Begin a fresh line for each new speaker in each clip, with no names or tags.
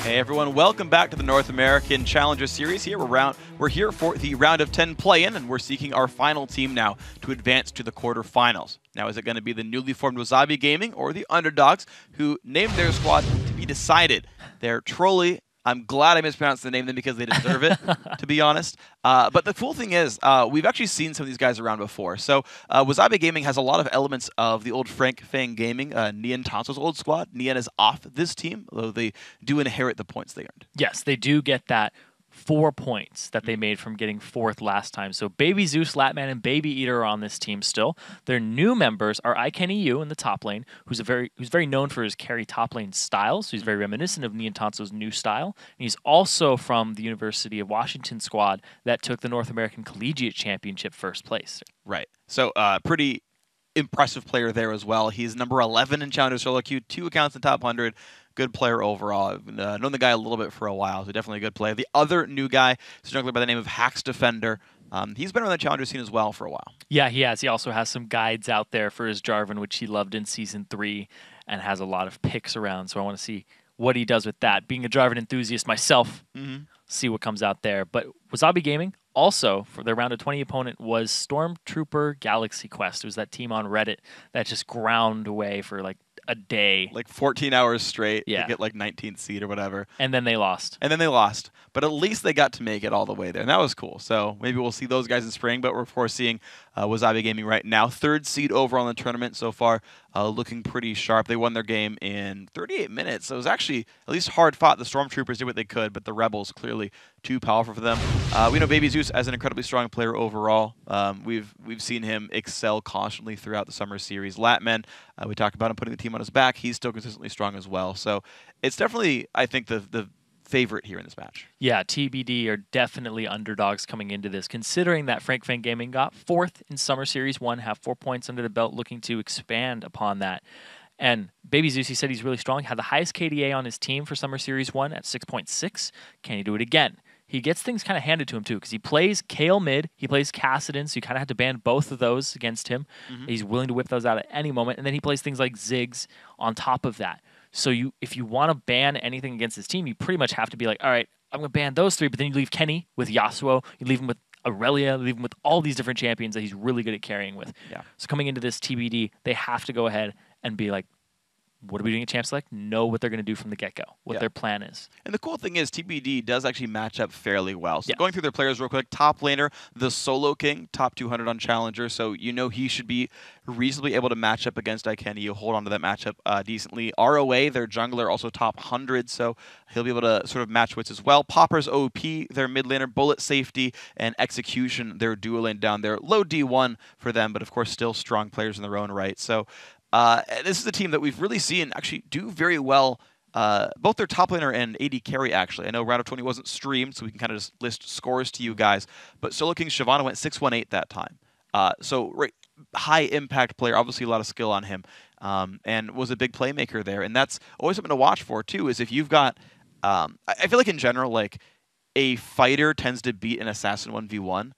Hey everyone, welcome back to the North American Challenger Series. We're here for the round of 10 play-in, and we're seeking our final team now to advance to the quarterfinals. Now, is it going to be the newly formed WZG Gaming or the Underdogs, who named their squad to be decided? They're Trolley. I'm glad I mispronounced the name then because they deserve it, to be honest. But the cool thing is, we've actually seen some of these guys around before. So WZG Gaming has a lot of elements of the old Frank Fang Gaming, Nian Tanso's old squad. Nian is off this team, although they do inherit the points they earned.
Yes, they do get that 4 points that they made from getting 4th last time. So Baby Zeus, Latman, and Baby Eater are on this team still. Their new members are ICanEU in the top lane, who's very known for his carry top lane style. So he's very reminiscent of Nian Tanso's new style. And he's also from the University of Washington squad that took the North American Collegiate Championship first place.
Right. So pretty impressive player there as well. He's number 11 in Challenger Solo Queue, 2 accounts in top 100. Good player overall. I've known the guy a little bit for a while, so definitely a good player. The other new guy is a jungler by the name of Hax Defender. He's been around the Challenger scene as well for a while.
Yeah, he has. He also has some guides out there for his Jarvan, which he loved in Season 3, and has a lot of picks around, so I want to see what he does with that. Being a Jarvan enthusiast myself, see what comes out there. But WZG Gaming, also, for their round of 20 opponent was Stormtrooper Galaxy Quest. It was that team on Reddit that just ground away for like a day.
Like 14 hours straight
to
get like 19th seed or whatever.
And then they lost.
But at least they got to make it all the way there. And that was cool. So maybe we'll see those guys in spring. But we're, of course, seeing WZG Gaming right now. 3rd seed overall in the tournament so far. Looking pretty sharp. They won their game in 38 minutes. So it was actually at least hard fought. The Stormtroopers did what they could, but the Rebels clearly too powerful for them. We know Baby Zeus as an incredibly strong player overall. We've seen him excel constantly throughout the summer series. Latman, we talked about him putting the team on his back. He's still consistently strong as well. So it's definitely, I think, the favorite here in this match.
Yeah, TBD are definitely underdogs coming into this, considering that Frank Fang Gaming got 4th in Summer Series 1, have 4 points under the belt, looking to expand upon that. And Baby Zeus, he said he's really strong, had the highest KDA on his team for Summer Series 1 at 6.6. Can he do it again? He gets things kind of handed to him, too, because he plays Kale mid, he plays Kassadin, so you kind of have to ban both of those against him. He's willing to whip those out at any moment, and then he plays things like Ziggs on top of that. So if you want to ban anything against his team, you pretty much have to be like, all right, I'm going to ban those 3, but then you leave Kenny with Yasuo, you leave him with Aurelia, leave him with all these different champions that he's really good at carrying with.
Yeah.
So coming into this TBD, they have to go ahead and be like, what are we doing at Champ Select? Know what they're going to do from the get-go, what their plan is.
And the cool thing is TBD does actually match up fairly well. So going through their players real quick, top laner, the Solo King, top 200 on Challenger, so you know he should be reasonably able to match up against ICanEU, hold on to that matchup decently. ROA, their jungler, also top 100, so he'll be able to sort of match wits as well. Popper's OP, their mid laner, Bullet Safety, and Execution, their dual lane down there. Low D1 for them, but of course still strong players in their own right. So this is a team that we've really seen actually do very well, both their top laner and AD carry, actually. I know round of 20 wasn't streamed, so we can kind of just list scores to you guys. But Solo King Shyvana went 6-1-8 that time. High impact player, obviously a lot of skill on him, and was a big playmaker there. And that's always something to watch for, too, is if you've got, I feel like in general, like a fighter tends to beat an assassin 1v1.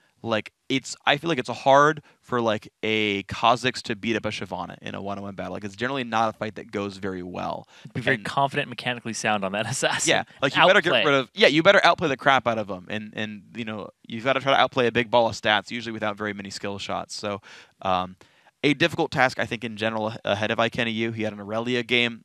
I feel like it's hard for like a Kha'Zix to beat up a Shyvana in a 1-on-1 battle. Like it's generally not a fight that goes very well.
Be very confident, mechanically sound on that assassin.
Yeah, like you better get rid of. Yeah, you better outplay the crap out of them, and you know you've got to try to outplay a big ball of stats, usually without very many skill shots. So, a difficult task, I think, in general ahead of ICanEU. He had an Aurelia game.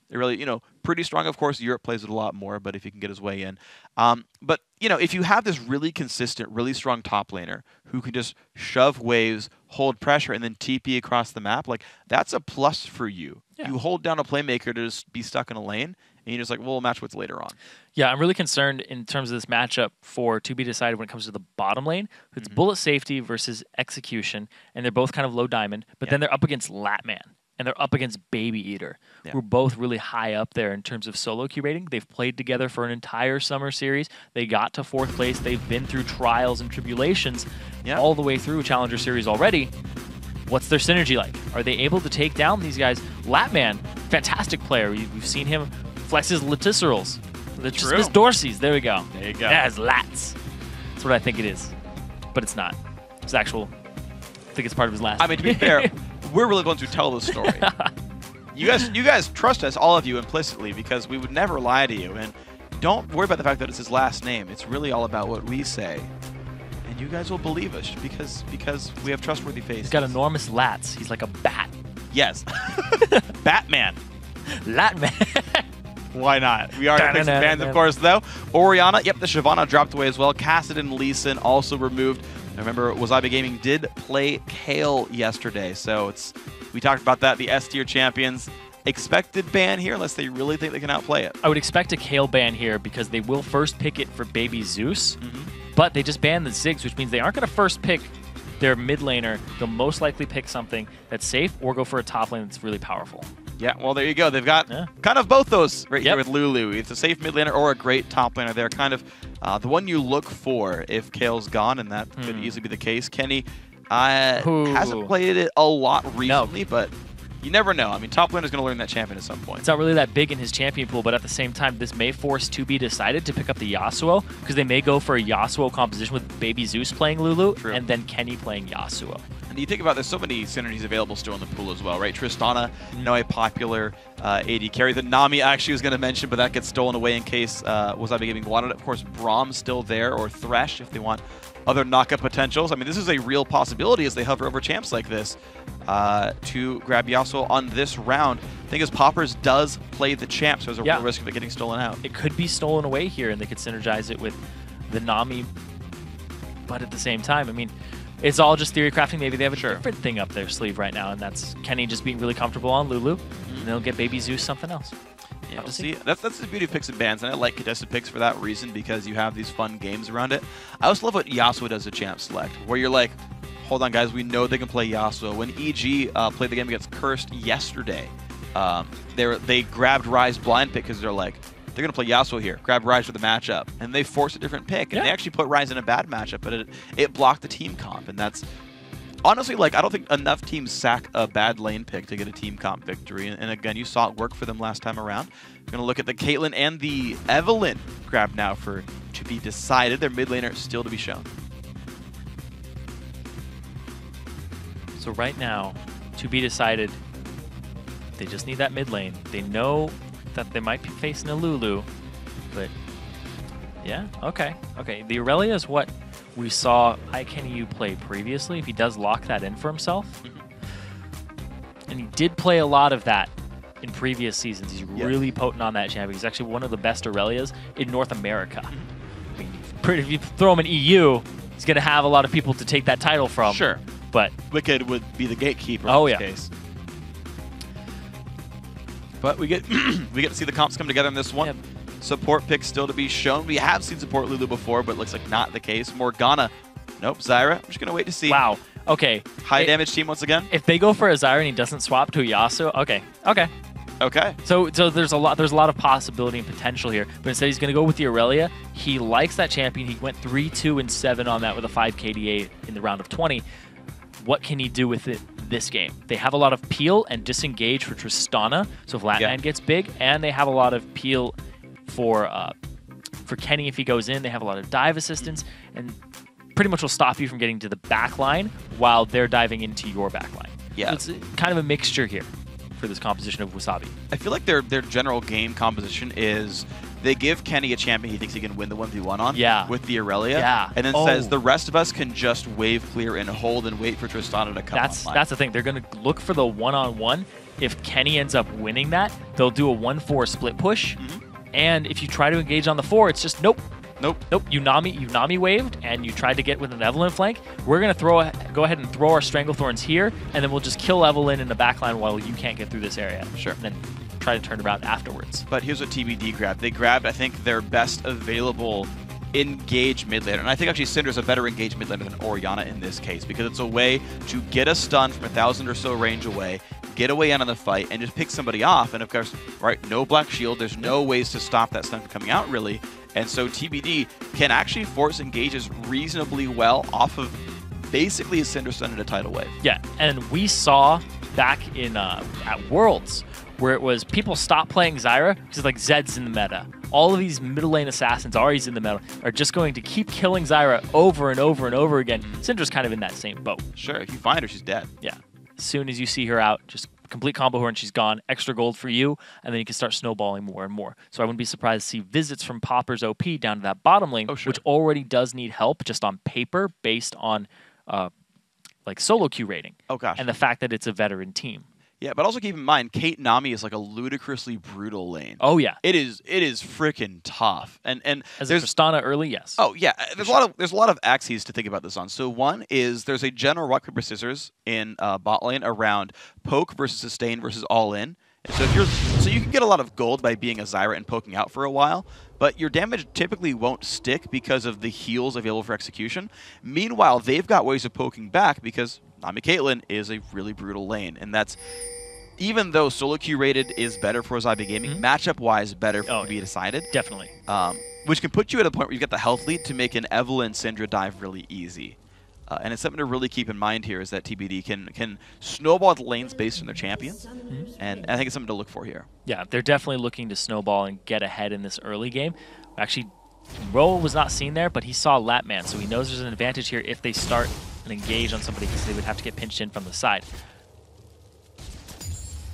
Really, pretty strong. Of course, Europe plays it a lot more, but if he can get his way in. But, if you have this really consistent, really strong top laner who can just shove waves, hold pressure, and then TP across the map, like, that's a plus for you. Yeah. You hold down a playmaker to just be stuck in a lane, and you're just like, well, we'll match what's later on.
Yeah, I'm really concerned in terms of this matchup for to be decided when it comes to the bottom lane. It's Bullet Safety versus Execution, and they're both kind of low diamond, but then they're up against Latman. And they're up against Baby Eater, who are both really high up there in terms of solo queue rating. They've played together for an entire summer series. They got to 4th place. They've been through trials and tribulations all the way through Challenger Series already. What's their synergy like? Are they able to take down these guys? Latman, fantastic player. We've seen him flex his laticerals. His Dorsey's. There we go.
There you go.
That has lats. That's what I think it is. But it's not. It's actual. I think it's part of his last.
I mean, to be fair, we're really going to tell the story. You guys trust us, all of you, implicitly, because we would never lie to you. And don't worry about the fact that it's his last name. It's really all about what we say. And you guys will believe us because we have trustworthy faces.
He's got enormous lats. He's like a bat.
Yes. Batman.
Latman.
Why not? We are Pixel fans, of course, though. Orianna, yep, the Shyvana dropped away as well. Kassadin and Lee Sin also removed. I remember WZG Gaming did play Kale yesterday, so we talked about that. The S tier champions expected ban here unless they really think they can outplay it.
I would expect a Kale ban here because they will first pick it for Baby Zeus, but they just banned the Ziggs, which means they aren't going to first pick their mid laner. They'll most likely pick something that's safe or go for a top lane that's really powerful.
Yeah, well, there you go. They've got kind of both those right here with Lulu. It's a safe mid laner or a great top laner. They're kind of the one you look for if Kale's gone, and that could easily be the case. Kenny hasn't played it a lot recently, but you never know. I mean, top laner is going to learn that champion at some point.
It's not really that big in his champion pool, but at the same time, this may force TBD decided to pick up the Yasuo, because they may go for a Yasuo composition with Baby Zeus playing Lulu, and then Kenny playing Yasuo.
And you think about there's so many synergies available still in the pool as well, right? Tristana, a popular AD carry. The Nami actually was going to mention, but that gets stolen away in case WZG Gaming wanted it. Of course, Braum's still there, or Thresh if they want other knockup potentials. I mean, this is a real possibility as they hover over champs like this to grab Yasuo on this round. The thing is, Poppers does play the champ, so there's a real risk of it getting stolen out.
It could be stolen away here, and they could synergize it with the Nami. But at the same time, I mean, it's all just theory crafting. Maybe they have a different thing up their sleeve right now, and that's Kenny just being really comfortable on Lulu, and they'll get Baby Zeus something else.
Yeah, we'll see. That's the beauty of picks and bans, and I like contested picks for that reason because you have these fun games around it. I also love what Yasuo does to champ select, where you're like, hold on, guys, we know they can play Yasuo. When EG played the game against Cursed yesterday, they grabbed Ryze blind pick because they're like, they're going to play Yasuo here, grab Ryze for the matchup, and they forced a different pick, and they actually put Ryze in a bad matchup, but it blocked the team comp, and that's honestly, like, I don't think enough teams sack a bad lane pick to get a team comp victory. And again, you saw it work for them last time around. We're going to look at the Caitlyn and the Evelynn grab now for to be decided. Their mid laner still to be shown.
So right now, to be decided, they just need that mid lane. They know that they might be facing a Lulu, but yeah, okay. The Aurelia is what we saw iKennyU play previously, if he does lock that in for himself. And he did play a lot of that in previous seasons. He's really potent on that champion. He's actually one of the best Aurelias in North America. I mean, if you throw him in EU, he's going to have a lot of people to take that title from.
Sure.
But
Wicked would be the gatekeeper in this case. But we get to see the comps come together in this one. Support pick still to be shown. We have seen support Lulu before, but it looks like not the case. Morgana. Nope, Zyra. I'm just going to wait to see.
Wow. Okay.
High damage team once again.
If they go for a Zyra and he doesn't swap to a Yasuo, okay. So there's a lot of possibility and potential here. But instead he's going to go with the Aurelia. He likes that champion. He went 3-2-7 on that with a 5 KDA in the round of 20. What can he do with it this game? They have a lot of peel and disengage for Tristana. So if Latman gets big, and they have a lot of peel for Kenny if he goes in. They have a lot of dive assistance, and pretty much will stop you from getting to the back line while they're diving into your back line. Yeah. So it's kind of a mixture here for this composition of Wasabi.
I feel like their general game composition is they give Kenny a champion he thinks he can win the 1v1 on with the Aurelia, and then says the rest of us can just wave clear and hold and wait for Tristana to come online.
That's the thing. They're going to look for the one-on-one. If Kenny ends up winning that, they'll do a 1-4 split push. And if you try to engage on the 4, it's just nope. You Nami waved, and you tried to get with an Evelynn flank. We're gonna go ahead and throw our Stranglethorns here, and then we'll just kill Evelynn in the backline while you can't get through this area.
Sure.
And then try to turn around afterwards.
But here's what TBD grabbed. They grabbed, I think, their best available engage mid laner, and I think actually Cinder's a better engage mid laner than Orianna in this case because it's a way to get a stun from 1,000 or so range away, get away out of the fight, and just pick somebody off. And of course, right, no black shield. There's no ways to stop that stun from coming out really. And so TBD can actually force engages reasonably well off of basically a Cinder stun and a tidal wave.
Yeah, and we saw back in at Worlds where it was people stopped playing Zyra because like Zed's in the meta. All of these middle lane assassins, Ahri's in the meta, are just going to keep killing Zyra over and over and over again. Cinder's kind of in that same boat.
Sure, if you find her, she's dead.
Yeah. As soon as you see her out, just complete combo her and she's gone. Extra gold for you, and then you can start snowballing more and more. So I wouldn't be surprised to see visits from Popper's OP down to that bottom lane, which already does need help just on paper based on like solo queue rating.
Oh gosh.
And the fact that it's a veteran team.
Yeah, but also keep in mind, Kate Nami is like a ludicrously brutal lane.
Oh yeah,
it is freaking tough. And
as
there's
a Tristana early, yes.
Oh yeah, there's a lot of axes to think about this on. So one is there's a general rock paper scissors in bot lane around poke versus sustain versus all in. And so you can get a lot of gold by being a Zyra and poking out for a while, but your damage typically won't stick because of the heals available for execution. Meanwhile, they've got ways of poking back because Nami Caitlyn is a really brutal lane, and that's even though solo queue rated is better for Wasabi Gaming, matchup wise better to be decided.
Definitely.
Which can put you at a point where you get the health lead to make an Evelynn Syndra dive really easy. And it's something to really keep in mind here is that TBD can snowball the lanes based on their champions, and I think it's something to look for here.
Yeah, they're definitely looking to snowball and get ahead in this early game. Actually, Ro was not seen there, but he saw Latman, so he knows there's an advantage here if they start and engage on somebody because they would have to get pinched in from the side.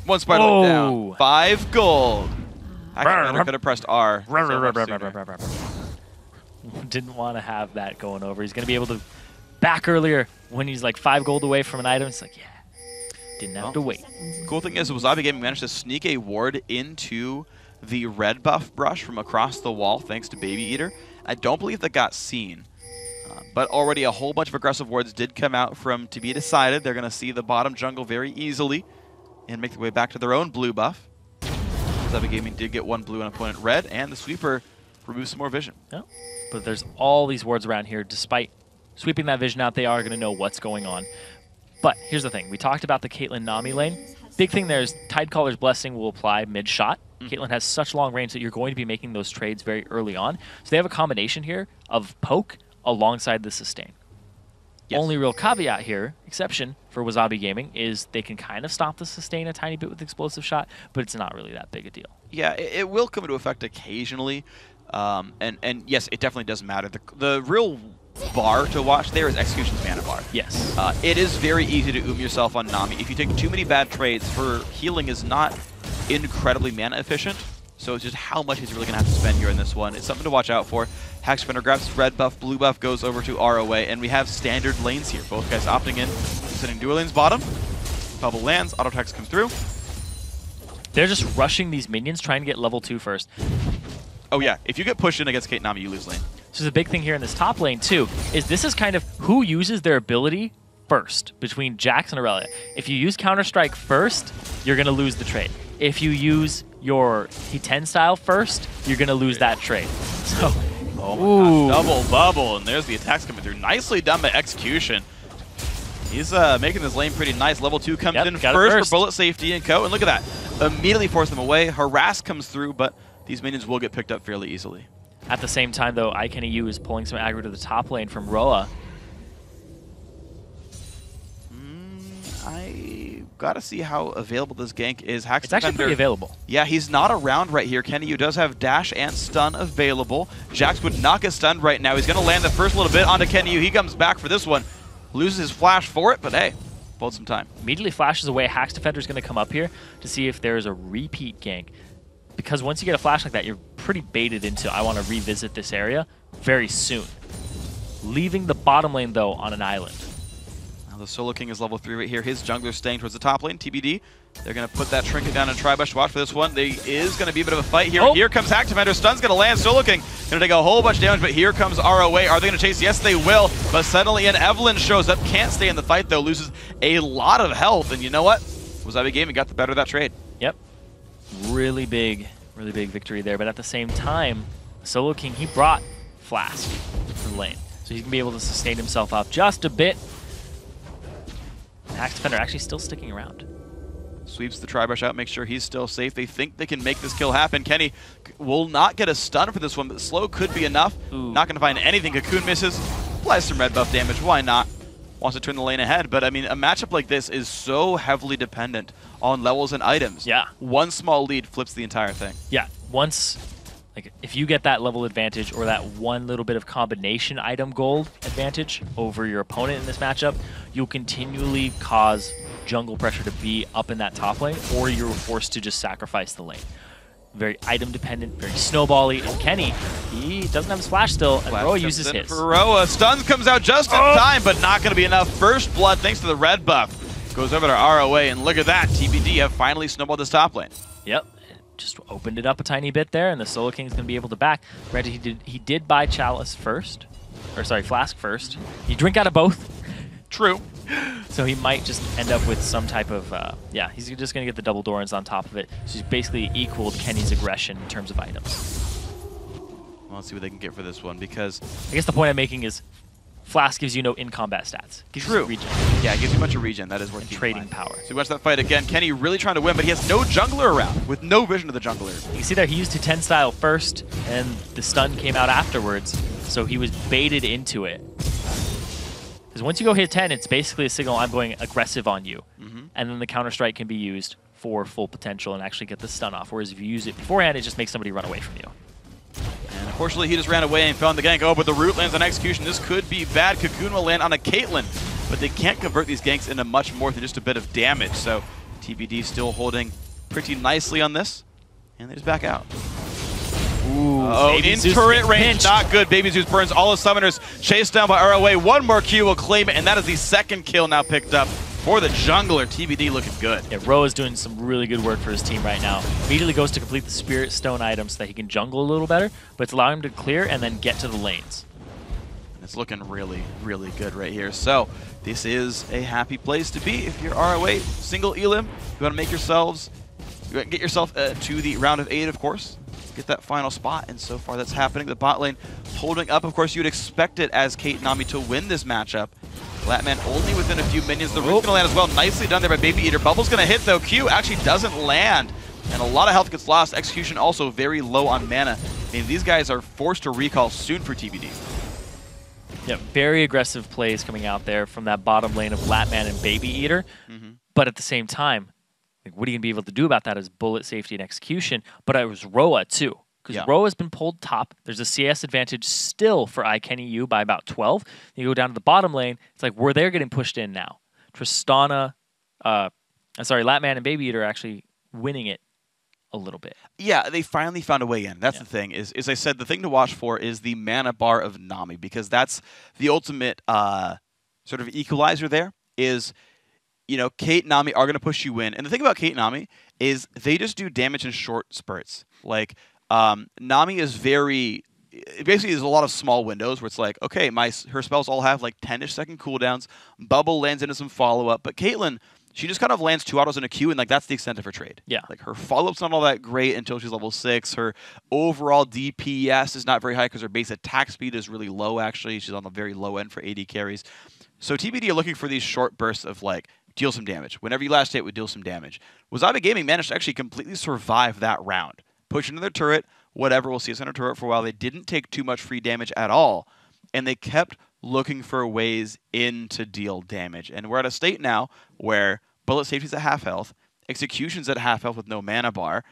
One spider went down. 5 gold. Actually, I could have pressed R.
Didn't want to have that going over. He's going to be able to back earlier when he's like 5 gold away from an item. It's like, yeah, didn't have to wait.
Cool thing is, Wasabi Gaming managed to sneak a ward into the red buff brush from across the wall thanks to Baby Eater. I don't believe that got seen. But already a whole bunch of aggressive wards did come out from To Be Decided. They're going to see the bottom jungle very easily and make their way back to their own blue buff. Wasabi Gaming did get 1 blue and opponent red, and the sweeper removes some more vision.
Yeah. But there's all these wards around here. Despite sweeping that vision out, they are going to know what's going on. But here's the thing. We talked about the Caitlyn Nami lane. Big thing there is Tidecaller's Blessing will apply mid-shot. Caitlyn has such long range that you're going to be making those trades very early on. So they have a combination here of poke alongside the sustain. Yes. Only real caveat here, exception for Wasabi Gaming, is they can kind of stop the sustain a tiny bit with explosive shot, but it's not really that big a deal.
Yeah, it will come into effect occasionally, and yes, it definitely does matter. The real bar to watch there is Execution's mana bar.
Yes.
It is very easy to yourself on Nami. If you take too many bad trades, her healing is not incredibly mana efficient, so it's just how much he's really going to have to spend here in this one. It's something to watch out for. Hack Spinner grabs red buff, blue buff goes over to ROA, and we have standard lanes here. Both guys opting in, sending dual lanes bottom. Bubble lands, auto attacks come through.
They're just rushing these minions, trying to get level 2 first.
Oh yeah, if you get pushed in against Kate Nami, you lose lane.
So the big thing here in this top lane too, is this is kind of who uses their ability first between Jax and Aurelia. If you use Counter-Strike first, you're going to lose the trade. If you use your He10 style first, you're going to lose that trade. So,
oh my gosh, double bubble, and there's the attacks coming through. Nicely done by Execution. He's making this lane pretty nice. Level 2 comes in first for bullet safety and co. And look at that. Immediately force them away. Harass comes through, but these minions will get picked up fairly easily.
At the same time, though, ICanEU is pulling some aggro to the top lane from Roa.
I gotta see how available this gank is. Hack's
it's actually pretty available.
Yeah, he's not around right here. KennyU does have dash and stun available. Jax would not get stunned right now. He's gonna land the first little bit onto KennyU. He comes back for this one. Loses his flash for it, but hey, bought some time.
Immediately flashes away. Hack's Defender's gonna come up here to see if there's a repeat gank. Because once you get a flash like that, you're pretty baited into, I want to revisit this area very soon. Leaving the bottom lane, though, on an island.
Now the Solo King is level 3 right here. His jungler's staying towards the top lane, TBD. They're going to put that trinket down and Tribush. Watch for this one. There is going to be a bit of a fight here. Oh. Here comes Hack Defender. Stun's going to land. Solo King going to take a whole bunch of damage, but here comes ROA. Are they going to chase? Yes, they will. But suddenly an Evelynn shows up. Can't stay in the fight, though. Loses a lot of health. And you know what? Wasabi Gaming got the better of that trade.
Yep. Really big victory there. But at the same time, Solo King, he brought Flask to the lane. So he's going to be able to sustain himself up just a bit. Hack Defender actually still sticking around.
Sweeps the Tribush out, makes sure he's still safe. They think they can make this kill happen. Kenny will not get a stun for this one, but slow could be enough.
Ooh.
Not going to find anything. Cocoon misses. Applies some red buff damage. Why not? Wants to turn the lane ahead. But, I mean, a matchup like this is so heavily dependent on levels and items.
Yeah.
One small lead flips the entire thing.
Yeah. Once, like, if you get that level advantage or that one little bit of combination item gold advantage over your opponent in this matchup, you'll continually cause jungle pressure to be up in that top lane, or you were forced to just sacrifice the lane. Very item dependent, very snowball-y, and Kenny, he doesn't have a splash still, and Ro uses his.
For Ro, Stuns comes out just in time, but not going to be enough. First blood thanks to the red buff. Goes over to ROA, and look at that, TBD have finally snowballed this top lane.
Yep, just opened it up a tiny bit there, and the Solo King's going to be able to back. Granted, he did buy Chalice first, or sorry, Flask first. He drink out of both.
True.
So he might just end up with some type of, yeah, he's just going to get the double Dorans on top of it. So he's basically equaled Kenny's aggression in terms of items.
Well, let's see what they can get for this one, because
I guess the point I'm making is Flask gives you no in-combat stats. Gives
True.
You regen.
Yeah, it gives you a bunch of regen. That is worth
trading power.
So we watch that fight again. Kenny really trying to win, but he has no jungler around, with no vision of the jungler.
You can see there he used 10 style first, and the stun came out afterwards, so he was baited into it. Because once you go hit 10, it's basically a signal I'm going aggressive on you. And then the counter-strike can be used for full potential and actually get the stun off. Whereas if you use it beforehand, it just makes somebody run away from you.
And unfortunately, he just ran away and found the gank. Oh, but the root lands on execution. This could be bad. Cocoon will land on a Caitlyn, but they can't convert these ganks into much more than just a bit of damage. So TBD still holding pretty nicely on this, and they just back out. Ooh, in turret range, not good. Baby Zeus burns all his summoners. Chased down by ROA. One more Q will claim it, and that is the second kill now picked up for the jungler. TBD looking good.
Yeah, Ro is doing some really good work for his team right now. Immediately goes to complete the Spirit Stone item so that he can jungle a little better, but it's allowing him to clear and then get to the lanes.
It's looking really, really good right here. So this is a happy place to be if you're ROA. Single Elim, you want to make yourselves, get yourself to the round of 8, of course. Get that final spot, and so far that's happening. The bot lane holding up. Of course, you'd expect it as Kate Nami to win this matchup. Latman only within a few minions. The root's going to land as well. Nicely done there by Baby Eater. Bubble's going to hit, though. Q actually doesn't land, and a lot of health gets lost. Execution also very low on mana. I mean, these guys are forced to recall soon for TBD.
Yeah, very aggressive plays coming out there from that bottom lane of Latman and Baby Eater. But at the same time, like, what are you going to be able to do about that is bullet safety and execution. But it was Roa, too. Because Roa's been pulled top. There's a CS advantage still for iKennyU by about 12. You go down to the bottom lane. It's like, where they're getting pushed in now. Tristana, Latman and Baby Eater are actually winning it a little bit.
Yeah, they finally found a way in. That's the thing. Is I said, the thing to watch for is the mana bar of Nami. Because that's the ultimate sort of equalizer there is... You know, Kate and Nami are going to push you in. And the thing about Kate and Nami is they just do damage in short spurts. Like, Nami is very... Basically, there's a lot of small windows where it's like, okay, her spells all have like 10-ish second cooldowns. Bubble lands into some follow-up. But Caitlyn, she just kind of lands 2 autos in a queue, and like that's the extent of her trade.
Yeah.
Like, her follow-up's not all that great until she's level 6. Her overall DPS is not very high because her base attack speed is really low, actually. She's on the very low end for AD carries. So TBD are looking for these short bursts of like, deal some damage. Whenever you last hit, would deal some damage. Wasabi Gaming managed to actually completely survive that round. Push into their turret, whatever, we'll see us in a turret for a while. They didn't take too much free damage at all, and they kept looking for ways in to deal damage. And we're at a state now where bullet safety's at half health, execution's at half health with no mana bar,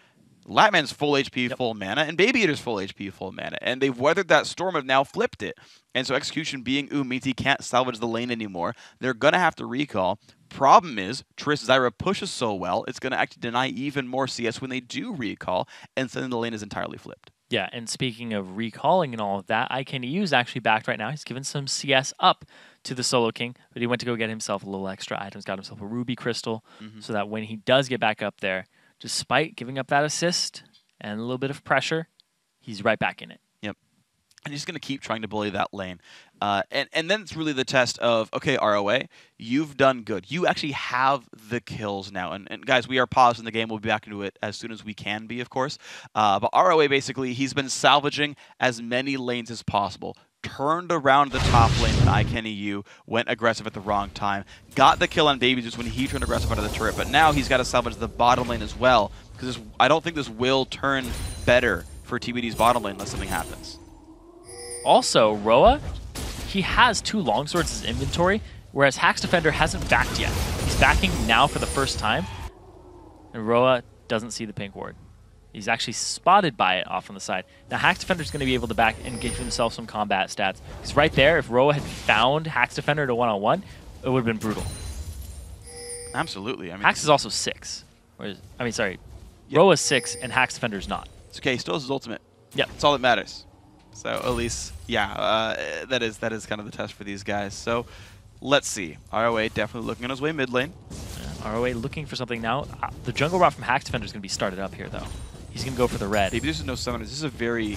Latman's full HP, full mana, and Baby Eater's full HP, full mana. And they've weathered that storm and now flipped it. And so execution being means he can't salvage the lane anymore. They're going to have to recall. Problem is, Triss Zyra pushes so well, it's going to actually deny even more CS when they do recall, and suddenly the lane is entirely flipped.
Yeah, and speaking of recalling and all of that, iKennyU is actually back right now. He's given some CS up to the Solo King, but he went to go get himself a little extra items, got himself a Ruby Crystal, so that when he does get back up there, despite giving up that assist and a little bit of pressure, he's right back in it.
Yep. And he's going to keep trying to bully that lane. And then it's really the test of, okay, ROA, you've done good. You actually have the kills now. And guys, we are pausing the game. We'll be back into it as soon as we can be, of course. But ROA, basically, he's been salvaging as many lanes as possible. Turned around the top lane when iKennyU went aggressive at the wrong time. Got the kill on Baby Zeus when he turned aggressive under the turret. But now he's got to salvage the bottom lane as well. Because I don't think this will turn better for TBD's bottom lane unless something happens.
Also, Roa, he has 2 longswords in his inventory, whereas Hax Defender hasn't backed yet. He's backing now for the first time, and Roa doesn't see the pink ward. He's actually spotted by it off on the side. Now, Hax Defender's going to be able to back and give himself some combat stats. Because right there, if Roa had found Hax Defender to 1-on-1, it would have been brutal.
Absolutely. I mean,
Hax is also 6. Roa's 6 and Hax Defender's not.
It's okay. He still has his ultimate.
Yeah,
That's all that matters. So at least, yeah, that is kind of the test for these guys. So let's see. ROA definitely looking on his way mid lane.
Yeah, ROA looking for something now. The jungle route from Hax Defender is going to be started up here, though. He's going to go for the red.
Baby Zeus is no summoners. This is a very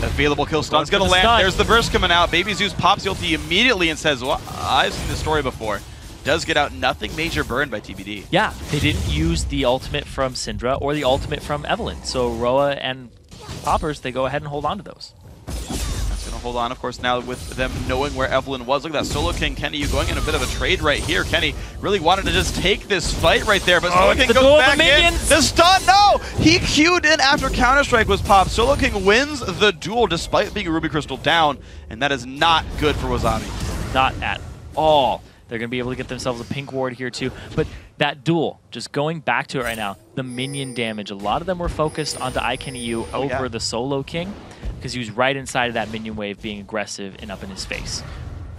available kill. Stun's
Going
going to
for the
land.
stun.
There's the burst coming out. Baby Zeus pops the ulti immediately and says, well, I've seen this story before. Does get out. Nothing major burned by TBD.
Yeah, they didn't use the ultimate from Syndra or the ultimate from Evelynn. So Roa and Poppers, they go ahead and hold on to those.
That's going to hold on, of course, now with them knowing where Evelynn was. Look at that Solo King. Kenny, you going in a bit of a trade right here. Kenny really wanted to just take this fight right there, but Solo King goes back in. The stun, no! He queued in after Counter-Strike was popped. Solo King wins the duel despite being a Ruby Crystal down, and that is not good for Wasabi.
Not at all. They're going to be able to get themselves a pink ward here too. But that duel, just going back to it right now, the minion damage, a lot of them were focused onto iKennyU over the Solo King because he was right inside of that minion wave being aggressive and up in his face.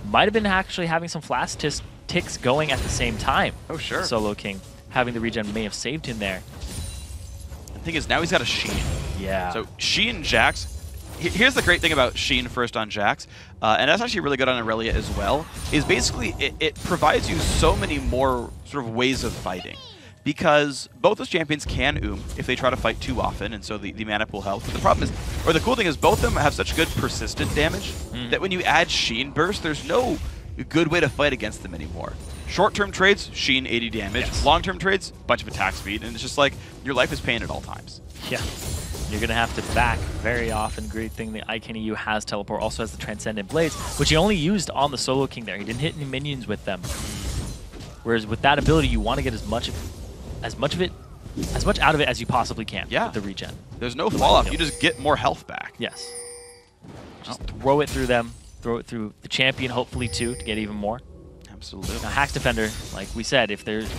Might have been actually having some flash ticks going at the same time.
Oh, sure.
Solo King having the regen may have saved him there.
The thing is, now he's got a Sheen.
Yeah.
So Sheen, Jax. Here's the great thing about Sheen first on Jax, and that's actually really good on Aurelia as well, is basically it provides you so many more sort of ways of fighting. Because both those champions can if they try to fight too often, and so the mana pool helps. But the problem is, or the cool thing is, both of them have such good persistent damage that when you add Sheen Burst, there's no good way to fight against them anymore. Short-term trades, Sheen 80 damage.
Yes.
Long-term trades, bunch of attack speed, and it's just like your life is pain at all times.
Yeah. You're going to have to back very often. Great thing the iKennyU has teleport, also has the Transcendent Blades, which he only used on the Solo King there. He didn't hit any minions with them. Whereas with that ability, you want to get as much out of it as you possibly can with the regen.
There's no fall-off. You just get more health back.
Yes. Just throw it through them. Throw it through the champion, hopefully, too, to get even more.
Absolutely.
Now, Hax Defender, like we said, if this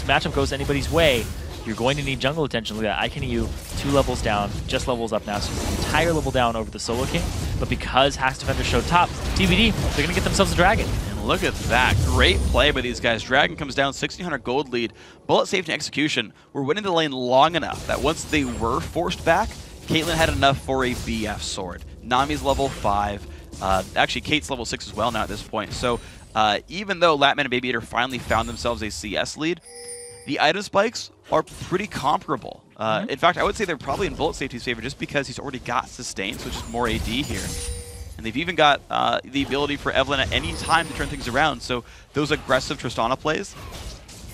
matchup goes anybody's way, you're going to need jungle attention. Look at that. iKennyU 2 levels down, just levels up now, so it's an entire level down over the Solo King. But because Hax Defender showed top, TBD, they're going to get themselves a dragon.
And look at that. Great play by these guys. Dragon comes down, 1,600 gold lead. Bullet safety and execution. We're winning the lane long enough that once they were forced back, Caitlyn had enough for a BF sword. Nami's level 5. Actually, Kate's level 6 as well now at this point. So even though Latman and Baby Eater finally found themselves a CS lead, the item spikes are pretty comparable. In fact, I would say they're probably in Bullet Safety's favor just because he's already got Sustain, so just more AD here. And they've even got the ability for Evelynn at any time to turn things around, so those aggressive Tristana plays,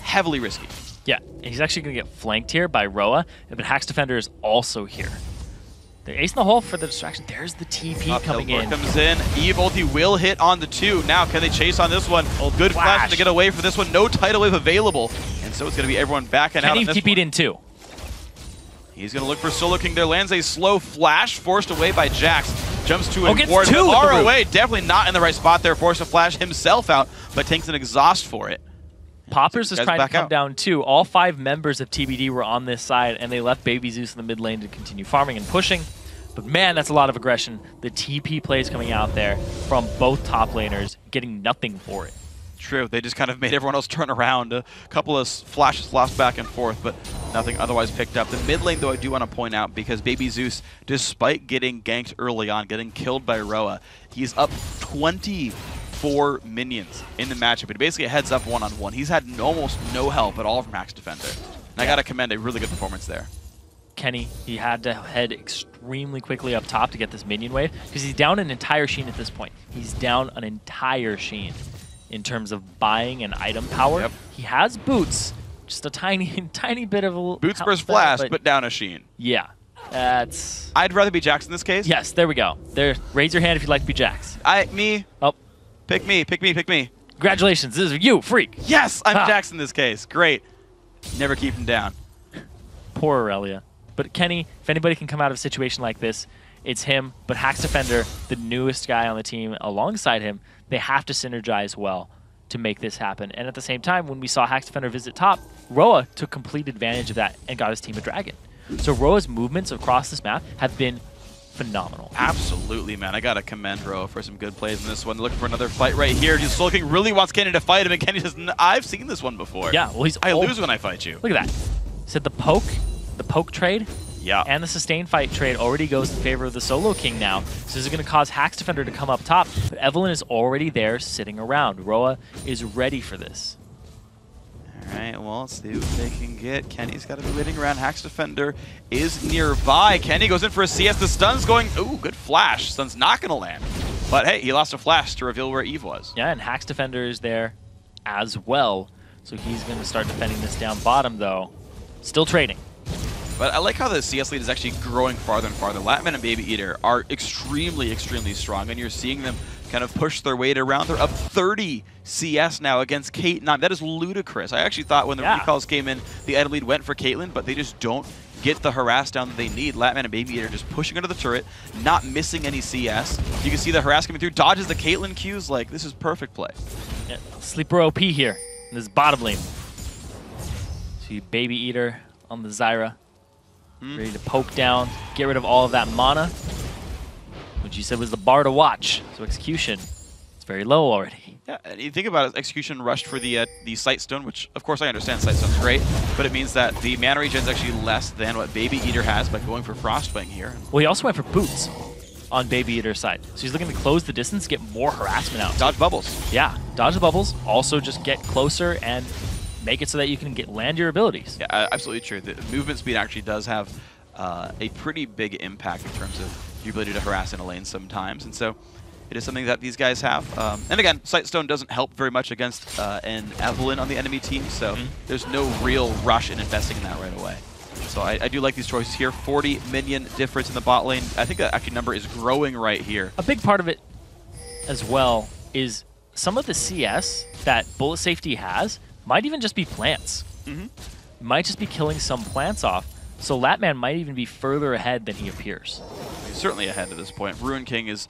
heavily risky.
Yeah, and he's actually going to get flanked here by Roa, but Hax Defender is also here. They're ace in the hole for the distraction. There's the TP coming in.
Comes in. Eve ulti will hit on the 2. Now, can they chase on this one? Good flash to get away for this one. No tidal wave available. And so it's going to be everyone backing out on this
TP'd in too.
He's going to look for Solo King there. Lands a slow flash, forced away by Jax. Jumps to a
gets
ward.
two with the
ROA definitely not in the right spot there. Forced to flash himself out, but takes an exhaust for it.
Poppers is trying to come down too. All 5 members of TBD were on this side, and they left Baby Zeus in the mid lane to continue farming and pushing. But man, that's a lot of aggression. The TP plays coming out there from both top laners, getting nothing for it.
True, they just kind of made everyone else turn around. A couple of flashes lost back and forth, but nothing otherwise picked up. The mid lane, though, I do want to point out, because Baby Zeus, despite getting ganked early on, getting killed by Roa, he's up 24 minions in the matchup. It basically heads up one-on-one. He's had almost no help at all from Hax Defender. And I got to commend a really good performance there.
Kenny, he had to head extremely quickly up top to get this minion wave, because he's down an entire Sheen at this point. He's down an entire Sheen in terms of buying and item power.
Yep.
He has boots, just a tiny bit of a
boots burst flash, but down a Sheen.
Yeah, that's.
I'd rather be Jax in this case.
Yes, there we go. There, raise your hand if you'd like to be Jax.
Me.
Oh,
pick me.
Congratulations, this is you, freak.
Yes, I'm Jax in this case. Great. Never keep him down.
Poor Aurelia. But Kenny, if anybody can come out of a situation like this, it's him. But Hax Defender, the newest guy on the team, alongside him, they have to synergize well to make this happen. And at the same time, when we saw Hax Defender visit top, Roa took complete advantage of that and got his team a dragon. So Roa's movements across this map have been phenomenal.
Absolutely, man. I got to commend Ro for some good plays in this one. Looking for another fight right here. Just Sulking really wants Kenny to fight him, and Kenny says, I've seen this one before.
Yeah, well,
I lose when I fight you.
Look at that. Said the poke trade,
yeah,
and the sustain fight trade already goes in favor of the Solo King now. So this is going to cause Hax Defender to come up top, but Evelyn is already there sitting around. Roa is ready for this.
All right, well, let's see what they can get. Kenny's got to be waiting around. Hax Defender is nearby. Kenny goes in for a CS. The stun's going, ooh, good flash. Stun's not going to land. But hey, he lost a flash to reveal where Eve was.
Yeah, and Hax Defender is there as well. So he's going to start defending this down bottom, though. Still trading.
But I like how the CS lead is actually growing farther and farther. Latman and Baby Eater are extremely, extremely strong, and you're seeing them kind of push their weight around. They're up 30 CS now against Caitlyn. That is ludicrous. I actually thought when the recalls came in, the idle lead went for Caitlyn, but they just don't get the harass down that they need. Latman and Baby Eater just pushing under the turret, not missing any CS. You can see the harass coming through, dodges the Caitlyn Qs. Like, this is perfect play.
Yeah, Sleeper OP here in this bottom lane. See Baby Eater on the Zyra. Ready to poke down, get rid of all of that mana, which you said was the bar to watch. So execution, it's very low already.
Yeah, and you think about it, execution rushed for the Sight Stone, which of course I understand Sight Stone's great, but it means that the mana regen is actually less than what Baby Eater has by going for Frostwing here.
Well, he also went for boots on Baby Eater's side. So he's looking to close the distance, get more harassment out.
Dodge bubbles.
Yeah, dodge the bubbles, also just get closer and make it so that you can land your abilities.
Yeah, absolutely true. The movement speed actually does have a pretty big impact in terms of your ability to harass in a lane sometimes, and so it is something that these guys have. And again, Sightstone doesn't help very much against an Evelyn on the enemy team, so there's no real rush in investing in that right away. So I do like these choices here. 40 minion difference in the bot lane. I think that actually number is growing right here.
A big part of it as well is some of the CS that Bullet Safety has might even just be plants. Might just be killing some plants off. So Latman might even be further ahead than he appears.
He's certainly ahead at this point. Ruin King is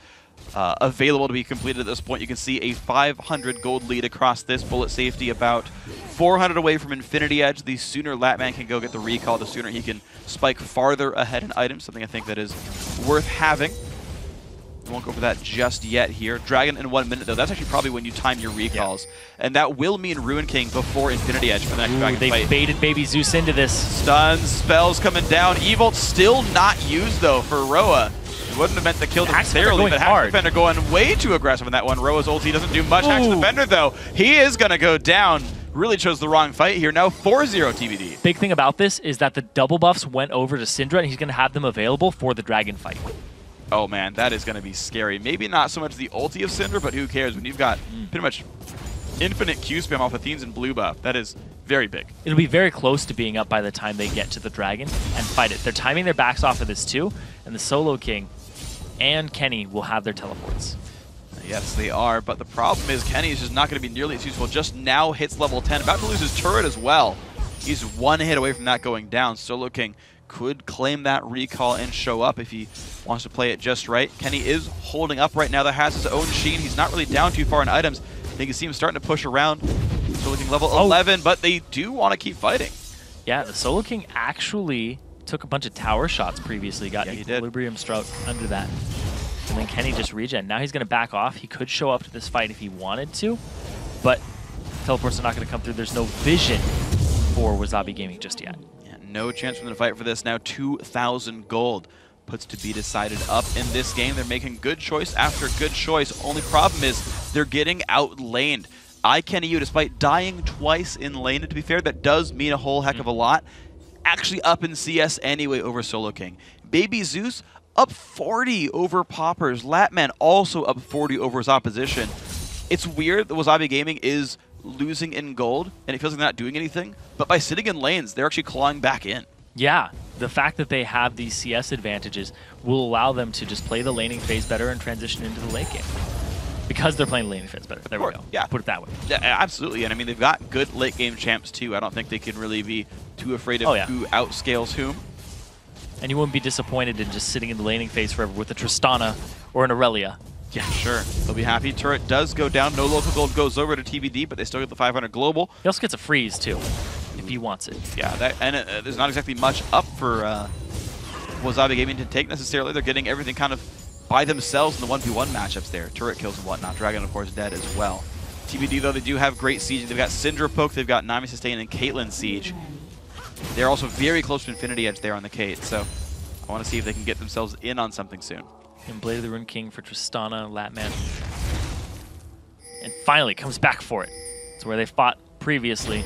available to be completed at this point. You can see a 500 gold lead across this. Bullet Safety about 400 away from Infinity Edge. The sooner Latman can go get the recall, the sooner he can spike farther ahead in items, something I think that is worth having. Won't go for that just yet here. Dragon in 1 minute, though. That's actually probably when you time your recalls. Yeah. And that will mean Ruin King before Infinity Edge for the next Dragon
they
fight.
baited Baby Zeus into this.
Stuns, spells coming down. Evolt still not used, though, for Roa. It wouldn't have meant to kill necessarily, but Hax Defender going way too aggressive in that one. Roa's ulti doesn't do much. Hax Defender, though, he is going to go down. Really chose the wrong fight here. Now 4-0 TBD.
Big thing about this is that the double buffs went over to Syndra, and he's going to have them available for the Dragon fight.
Oh man, that is going to be scary. Maybe not so much the ulti of Cinder, but who cares when you've got pretty much infinite Q spam off Athene's and blue buff. That is very big.
It'll be very close to being up by the time they get to the Dragon and fight it. They're timing their backs off of this too, and the Solo King and Kenny will have their teleports.
Yes, they are, but the problem is Kenny is just not going to be nearly as useful. Just now hits level 10, about to lose his turret as well. He's one hit away from that going down. Solo King could claim that recall and show up if he wants to play it just right. Kenny is holding up right now. That has his own Sheen. He's not really down too far in items. You can see him starting to push around. Solo King level 11, but they do want to keep fighting.
Yeah, the Solo King actually took a bunch of tower shots previously. Got Equilibrium Stroke under that. And then Kenny just regen. Now he's going to back off. He could show up to this fight if he wanted to, but teleports are not going to come through. There's no vision for Wasabi Gaming just yet.
No chance for them to fight for this. Now 2,000 gold puts to be decided up in this game. They're making good choice after good choice. Only problem is they're getting outlaned. IKenyu, despite dying twice in lane, and to be fair, that does mean a whole heck of a lot, actually up in CS anyway over Solo King. Baby Zeus up 40 over Poppers. Latman also up 40 over his opposition. It's weird that Wasabi Gaming is losing in gold, and it feels like they're not doing anything, but by sitting in lanes, they're actually clawing back in.
Yeah, the fact that they have these CS advantages will allow them to just play the laning phase better and transition into the late game. Because they're playing the laning phase better. There we go.
Yeah.
Put it that way.
Yeah, absolutely, and I mean, they've got good late game champs too. I don't think they can really be too afraid of who outscales whom.
And you wouldn't be disappointed in just sitting in the laning phase forever with a Tristana or an Aurelia.
Yeah, sure. They'll be happy. Turret does go down. No local gold goes over to TBD, but they still get the 500 global.
He also gets a freeze, too, if he wants it.
Yeah, there's not exactly much up for Wasabi Gaming to take necessarily. They're getting everything kind of by themselves in the 1v1 matchups there. Turret kills and whatnot. Dragon, of course, dead as well. TBD, though, they do have great siege. They've got Syndra poke, they've got Nami Sustain, and Caitlyn siege. They're also very close to Infinity Edge there on the Kate, so I want to see if they can get themselves in on something soon.
And Blade of the Rune King for Tristana, Latman. And finally comes back for it. It's where they fought previously.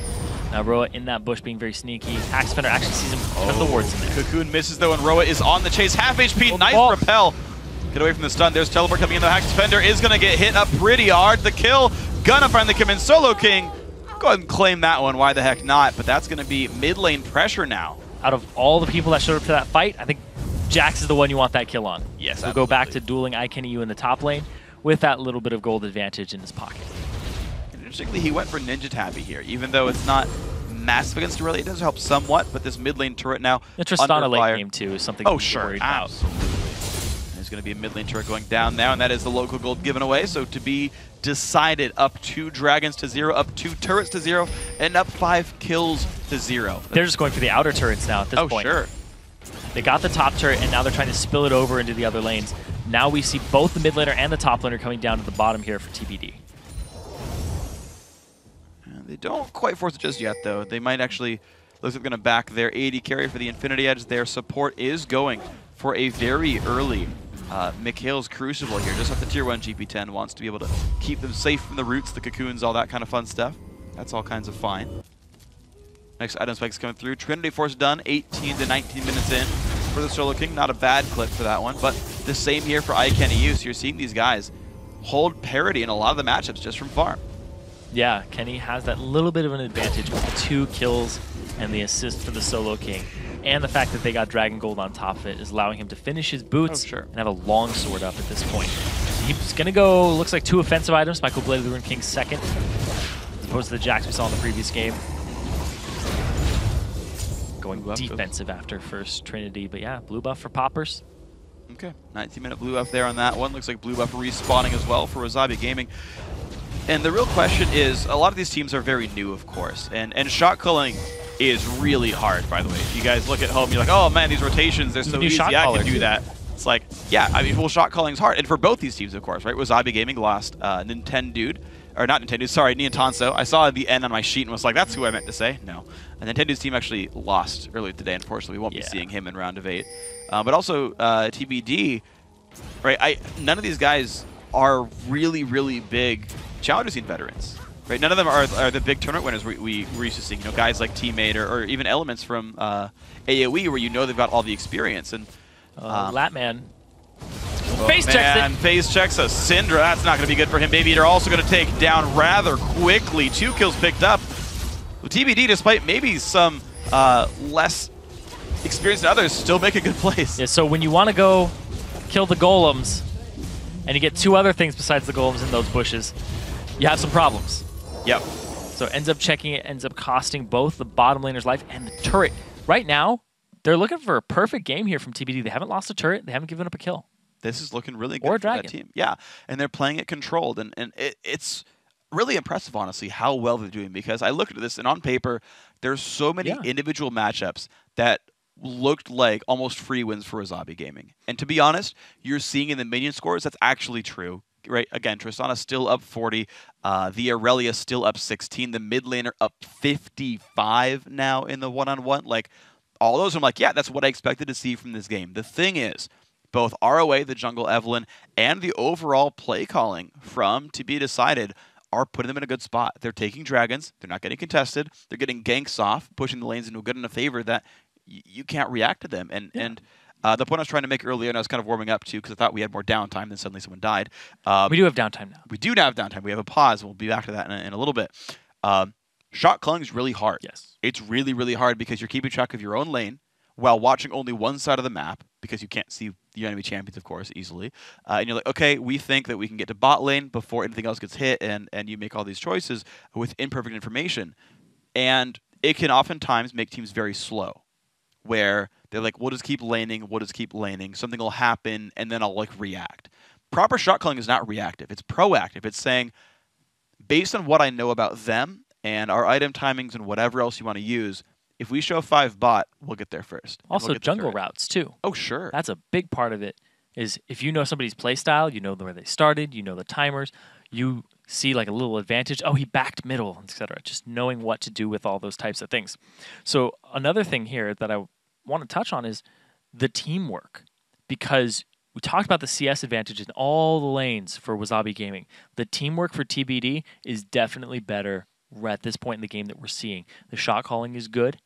Now Roa in that bush being very sneaky. Hack Spender actually sees him cut the wards in there.
Cocoon misses though, and Roa is on the chase. Half HP, nice repel. Get away from the stun. There's Teleport coming in though. Hack Spender is going to get hit up pretty hard. The kill, gonna finally come in. Solo King, go ahead and claim that one. Why the heck not? But that's going to be mid lane pressure now.
Out of all the people that showed up to that fight, I think Jax is the one you want that kill on.
Yes,
we'll go back to dueling IKENU in the top lane with that little bit of gold advantage in his pocket.
Interestingly, he went for Ninja Tabby here, even though it's not massive against Aurelia. It does help somewhat, but this mid lane turret now
the Tristana late game too is something
to be worried about.
Absolutely.
There's going to be a mid lane turret going down now, and that is the local gold given away. So to be decided, up 2 dragons to 0, up 2 turrets to 0, and up 5 kills to 0.
They're just going for the outer turrets now at this point.
Oh, sure.
They got the top turret, and now they're trying to spill it over into the other lanes. Now we see both the mid laner and the top laner coming down to the bottom here for TBD.
They don't quite force it just yet, though. They might actually look like they're going to back their AD carry for the Infinity Edge. Their support is going for a very early Mikhail's Crucible here. Just off the tier 1 GP10, wants to be able to keep them safe from the roots, the cocoons, all that kind of fun stuff. That's all kinds of fine. Next item spike's coming through. Trinity Force done, 18 to 19 minutes in for the Solo King. Not a bad clip for that one, but the same here for IKENU. So you're seeing these guys hold parity in a lot of the matchups just from farm.
Yeah, Kenny has that little bit of an advantage with the 2 kills and the assist for the Solo King. And the fact that they got Dragon Gold on top of it is allowing him to finish his boots and have a long sword up at this point. He's going to go, looks like 2 offensive items. Michael Blade of the Rune King second, as opposed to the Jax we saw in the previous game. Going defensive after first Trinity, but yeah, blue buff for Poppers.
Okay, 19-minute blue buff there on that one. Looks like blue buff respawning as well for Wasabi Gaming. And the real question is, a lot of these teams are very new, of course, and shot calling is really hard, by the way. If you guys look at home, you're like, oh man, these rotations, they're so easy, I can do that. It's like, yeah, I mean, well, shot calling is hard. And for both these teams, of course, right? Wasabi Gaming lost Nintendude, or not Nintendude, sorry, Niantanso. I saw the N on my sheet and was like, that's who I meant to say. No. And Nintendude's team actually lost earlier today. Unfortunately, we won't be seeing him in round of 8. But also, TBD, right? None of these guys are really, really big Challenger scene veterans, right? None of them are the big tournament winners we're used to seeing. You know, guys like Teammate or even Elements from AoE, where you know they've got all the experience. And
Latman face checks it.
Face checks a Syndra. That's not going to be good for him. Baby Eater also going to take down rather quickly. 2 kills picked up. With TBD, despite maybe some less experienced than others, still make a good place.
Yeah. So when you want to go kill the golems, and you get 2 other things besides the golems in those bushes, you have some problems.
Yep.
So ends up checking it, ends up costing both the bottom laner's life and the turret. Right now, they're looking for a perfect game here from TBD. They haven't lost a turret. They haven't given up a kill.
This is looking really good for that team. Yeah, and they're playing it controlled, and it's really impressive, honestly, how well they're doing, because I looked at this, and on paper, there's so many individual matchups that looked like almost free wins for Wasabi Gaming. And to be honest, you're seeing in the minion scores that's actually true. Right, again, Tristana still up 40, the Aurelia still up 16, the mid laner up 55 now in the one-on-one. Like, all those, I'm like, yeah, that's what I expected to see from this game. The thing is, both ROA, the jungle Evelyn, and the overall play calling from To Be Decided are putting them in a good spot. They're taking dragons, they're not getting contested, they're getting ganks off, pushing the lanes into a good enough favor that you can't react to them. And the point I was trying to make earlier, and I was kind of warming up to, because I thought we had more downtime, then suddenly someone died.
We do have downtime now.
We do have downtime. We have a pause. We'll be back to that in a little bit. Shot calling is really hard.
Yes.
It's really, really hard because you're keeping track of your own lane while watching only one side of the map, because you can't see the enemy champions, of course, easily. And you're like, okay, we think that we can get to bot lane before anything else gets hit, and you make all these choices with imperfect information. And it can oftentimes make teams very slow, where they're like, we'll just keep laning, something will happen, and then I'll like react. Proper shot calling is not reactive, it's proactive. It's saying, based on what I know about them and our item timings and whatever else you want to use, if we show 5 bot, we'll get there first.
Also,
we'll
jungle routes, too.
Oh, sure.
That's a big part of it, is if you know somebody's playstyle, you know where they started, you know the timers, you see like a little advantage. Oh, he backed middle, etc. Just knowing what to do with all those types of things. So another thing here that I want to touch on is the teamwork, because we talked about the CS advantage in all the lanes for Wasabi Gaming. The teamwork for TBD is definitely better at this point in the game that we're seeing. The shot calling is good.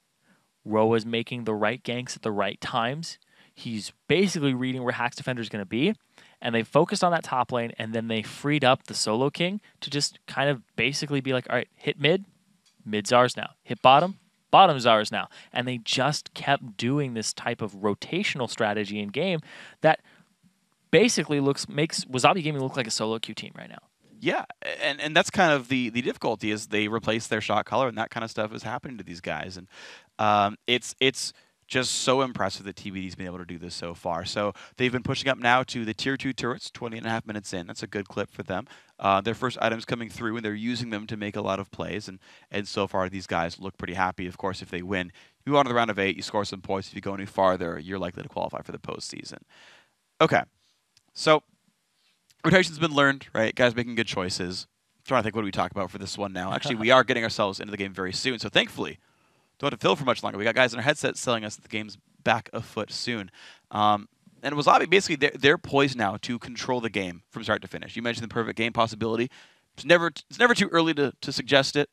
Ro is making the right ganks at the right times. He's basically reading where Hack's defender is going to be, and they focused on that top lane, and then they freed up the solo king to just kind of basically be like, all right, hit mid, mid's ours now. Hit bottom, bottom's ours now. And they just kept doing this type of rotational strategy in game that basically makes Wasabi Gaming look like a solo queue team right now.
Yeah, and that's kind of the difficulty, is they replace their shot caller, and that kind of stuff is happening to these guys. And it's just so impressive that TBD's been able to do this so far. So they've been pushing up now to the tier 2 turrets, 20.5 minutes in. That's a good clip for them. Their first items coming through, and they're using them to make a lot of plays. And so far, these guys look pretty happy. Of course, if they win, you go on to the round of 8, you score some points. If you go any farther, you're likely to qualify for the postseason. Okay, so rotation's been learned, right? Guys making good choices. I'm trying to think, what do we talk about for this one now? Actually, we are getting ourselves into the game very soon. So thankfully, don't have to fill for much longer. We got guys in our headsets telling us that the game's back afoot soon. And Wasabi, basically, they're poised now to control the game from start to finish. You mentioned the perfect game possibility. It's never too early to suggest it,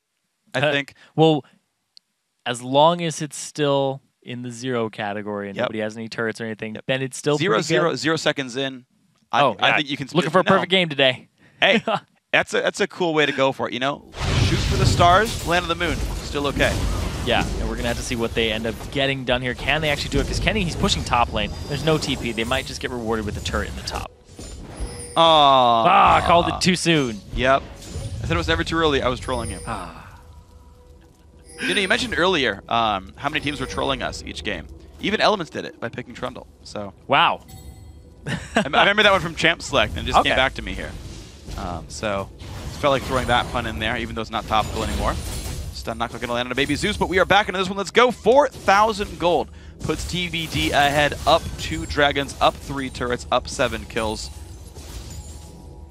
I think.
Well, as long as it's still in the 0 category and nobody has any turrets or anything, then it's still
0 seconds in. I think you can
looking for a perfect game today.
Hey, that's a cool way to go for it. You know, shoot for the stars, land on the moon. Still okay.
Yeah, and we're going to have to see what they end up getting done here. Can they actually do it? Because Kenny, he's pushing top lane. There's no TP. They might just get rewarded with a turret in the top.
I
called it too soon.
Yep. I said it was never too early. I was trolling you. You know, you mentioned earlier how many teams were trolling us each game. Even Elements did it by picking Trundle. So
wow.
I remember that one from Champ Select, and it just came back to me here. So it felt like throwing that pun in there, even though it's not topical anymore. Stun not going to land on a baby Zeus, but we are back into this one. Let's go. 4,000 gold puts TBD ahead, up 2 dragons, up 3 turrets, up 7 kills.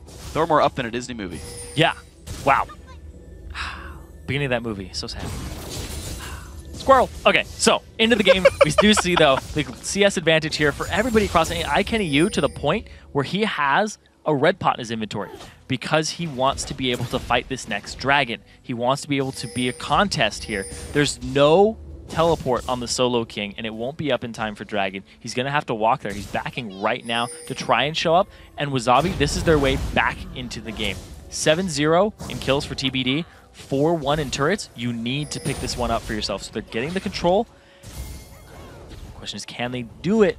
Throw more up than a Disney movie.
Yeah. Wow. Beginning of that movie. So sad. Squirrel. Okay, so into the game. We do see, though, the CS advantage here for everybody across iKennyU to the point where he has a red pot in his inventory because he wants to be able to fight this next dragon. He wants to be able to be a contest here. There's no teleport on the solo king, and it won't be up in time for dragon. He's going to have to walk there. He's backing right now to try and show up, and Wasabi, this is their way back into the game. 7-0 in kills for TBD, 4-1 in turrets. You need to pick this one up for yourself. So they're getting the control. The question is, can they do it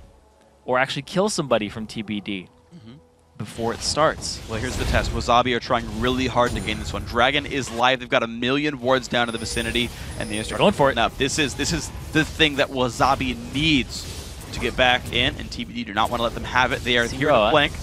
or actually kill somebody from TBD before it starts?
Well, here's the test. Wasabi are trying really hard to gain this one. Dragon is live. They've got 1 million wards down in the vicinity, and they're
going for it.
Up. This is the thing that Wasabi needs to get back in, and TBD do not want to let them have it. They are here to flank.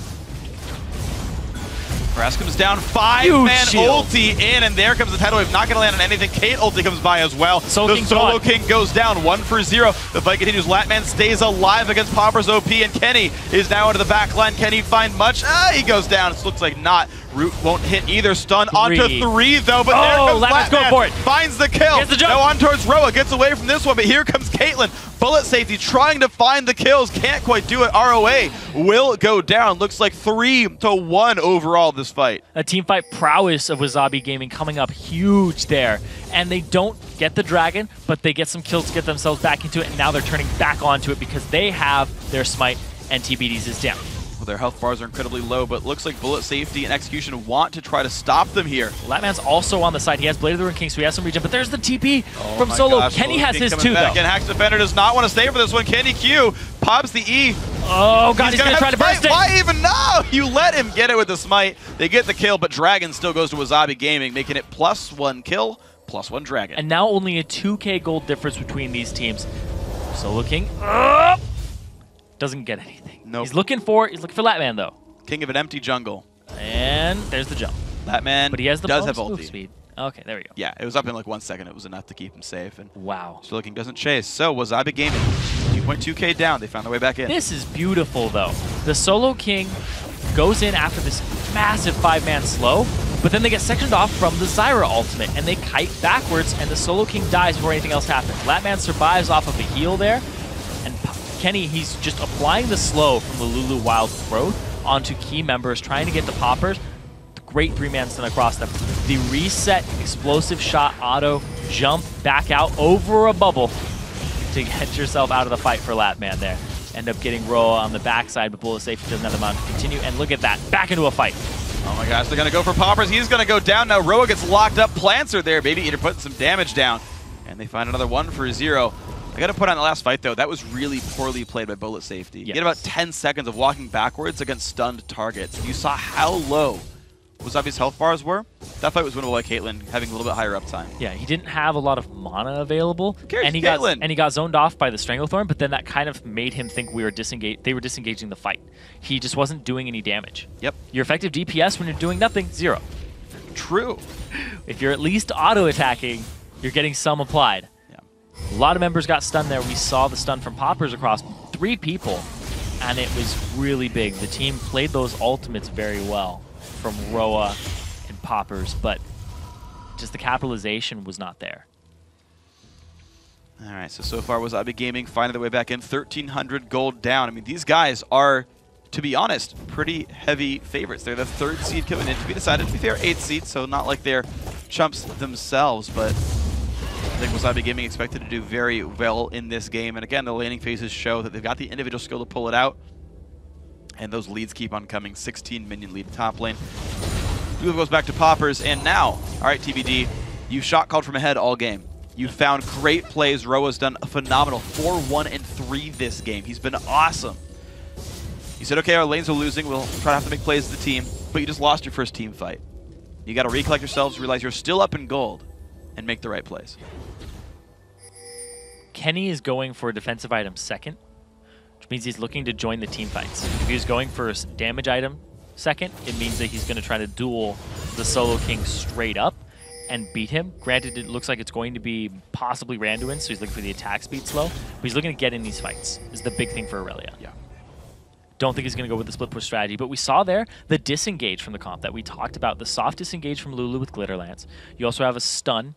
Brass comes down, 5-man ulti in, and there comes the tidal wave. Not going to land on anything. Kate ulti comes by as well. The Solo King goes down, 1-for-0. The fight continues. Latman stays alive against Popper's OP, and Kenny is now into the back line. Can he find much? He goes down. It looks like not. Root won't hit either. Stun onto 3, though, but there comes Latman.
Going for it.
Finds the kill. Now on towards Roa. Gets away from this one, but here comes Caitlyn. Bullet safety trying to find the kills. Can't quite do it. ROA will go down. Looks like 3-1 overall this fight.
A team fight prowess of Wasabi Gaming coming up huge there. And they don't get the dragon, but they get some kills to get themselves back into it, and now they're turning back onto it because they have their smite and TBD's is down.
Well, their health bars are incredibly low, but looks like Bullet Safety and Execution want to try to stop them here.
Latman's also on the side. He has Blade of the Ruined King, so he has some regen, but there's the TP from Solo.
Gosh,
Kenny has his too, though.
And Hack's Defender does not want to stay for this one. Kenny Q pops the E.
Oh, God, he's going to try to burst it.
Why even no? You let him get it with the smite. They get the kill, but Dragon still goes to Wasabi Gaming, making it +1 kill, +1 Dragon.
And now only a 2K gold difference between these teams. Solo King doesn't get anything.
Nope.
He's looking for Latman, though.
King of an empty jungle.
And there's the jump.
Latman
but he has the
does have
move
ulti.
speed. Okay, there we go.
Yeah, it was up in like 1 second. It was enough to keep him safe. And
Wow.
Solo King doesn't chase. So WZG Gaming, 2.2K down. They found their way back in.
This is beautiful, though. The Solo King goes in after this massive 5-man slow, but then they get sectioned off from the Zyra ultimate, and they kite backwards, and the Solo King dies before anything else happens. Latman survives off of a heal there, and Kenny, he's just applying the slow from the Lulu Wild growth onto key members, trying to get the poppers. Great 3-man stun across them. The reset, explosive shot, auto, jump, back out over a bubble to get yourself out of the fight for Latman there. End up getting Ro on the backside, but Bullet Safety doesn't have the amount to continue. And look at that, back into a fight.
Oh my gosh, they're going to go for poppers. He's going to go down. Now Roa gets locked up. Plants are there. Baby Eater putting some damage down. And they find another 1 for 0. I got to put on the last fight, though. That was really poorly played by Bullet Safety.
Yes.
You get about 10 seconds of walking backwards against stunned targets. You saw how low WZG's health bars were. That fight was winnable by Caitlyn, having a little bit higher uptime.
Yeah, he didn't have a lot of mana available.
Who cares?
And he got zoned off by the Stranglethorn, but then that kind of made him think they were disengaging the fight. He just wasn't doing any damage.
Yep.
Your effective DPS when you're doing nothing, 0.
True.
If you're at least auto-attacking, you're getting some applied.
Yeah.
A lot of members got stunned there. We saw the stun from poppers across 3 people, and it was really big. The team played those ultimates very well from Roa and poppers, but just the capitalization was not there.
All right, so far WZG Gaming finding their way back in, 1,300 gold down. I mean, these guys are, to be honest, pretty heavy favorites. They're the 3rd seed coming in, to be decided. To be fair, 8th seed, so not like they're chumps themselves, but I think WZG Gaming expected to do very well in this game. And again, the laning phases show that they've got the individual skill to pull it out. And those leads keep on coming. 16 minion lead top lane. Blue goes back to poppers, and now, all right, TBD, you've shot called from ahead all game. You found great plays. Roa's done a phenomenal 4-1 and 3 this game. He's been awesome. You said, okay, our lanes are losing. We'll try to have to make plays as a team, but you just lost your first team fight. You got to recollect yourselves, realize you're still up in gold, and make the right plays.
Kenny is going for a defensive item second, which means he's looking to join the team fights. If he's going for a damage item second, it means that he's going to try to duel the Solo King straight up and beat him. Granted, it looks like it's going to be possibly Randuin, so he's looking for the attack speed slow, but he's looking to get in these fights is the big thing for Aurelia.
Yeah.
Don't think he's going to go with the split push strategy, but we saw there the disengage from the comp that we talked about, the soft disengage from Lulu with Glitter Lance. You also have a stun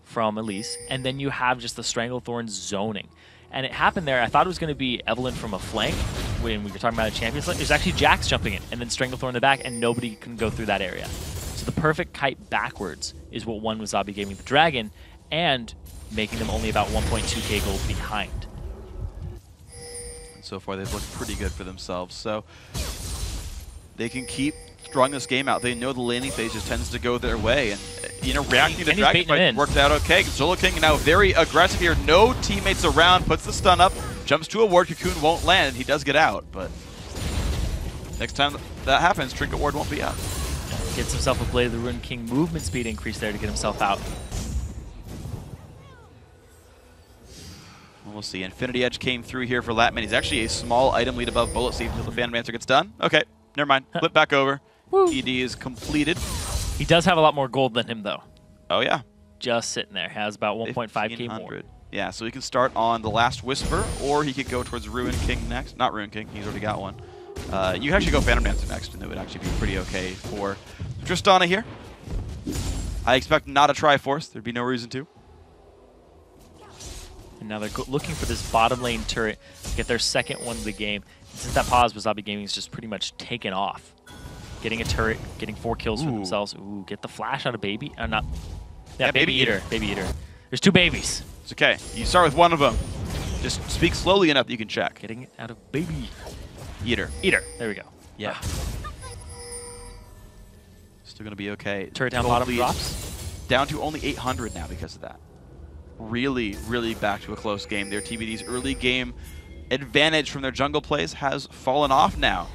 from Elise, and then you have just the Stranglethorn zoning. And it happened there. I thought it was going to be Evelynn from a flank when we were talking about a champion select. There's actually Jax jumping in, and then Stranglethorn in the back, and nobody can go through that area. So the perfect kite backwards is what won WZG Gaming the Dragon, and making them only about 1.2k gold behind.
And so far, they've looked pretty good for themselves. So they can keep drawing this game out. They know the laning phase just tends to go their way, and you know, reacting to Dragon fight worked out okay. Solo King now very aggressive here. No teammates around. Puts the stun up. Jumps to a ward. Cocoon won't land. He does get out, but next time that happens, Trinket Ward won't be up.
Gets himself a Blade of the Ruined King movement speed increase there to get himself out.
We'll see. Infinity Edge came through here for Latman. He's actually a small item lead above Bullet Safety until the Phantom Dancer gets done. Okay, never mind. Flip back over. ED is completed.
He does have a lot more gold than him, though.
Oh, yeah.
Just sitting there. Has about 1.5k more.
Yeah, so he can start on the Last Whisper, or he could go towards Ruined King next. Not Ruined King. He's already got one. You can actually go Phantom Dancer next, and it would actually be pretty okay for Tristana here. I expect not a Triforce. There'd be no reason to.
And now they're looking for this bottom lane turret to get their second one of the game. And since that pause, WZG Gaming is just pretty much taken off. Getting a turret, getting 4 kills for themselves. Ooh, get the flash out of Baby. Not. Yeah, Baby Eater. Baby Eater. There's 2 babies.
It's okay. You start with one of them. Just speak slowly enough that you can check.
Getting it out of Baby
Eater.
Eater. There we go.
Yeah. Still going to be okay.
Turret down bottom drops.
Down to only 800 now because of that. Really, really back to a close game there. TBD's early game advantage from their jungle plays has fallen off now.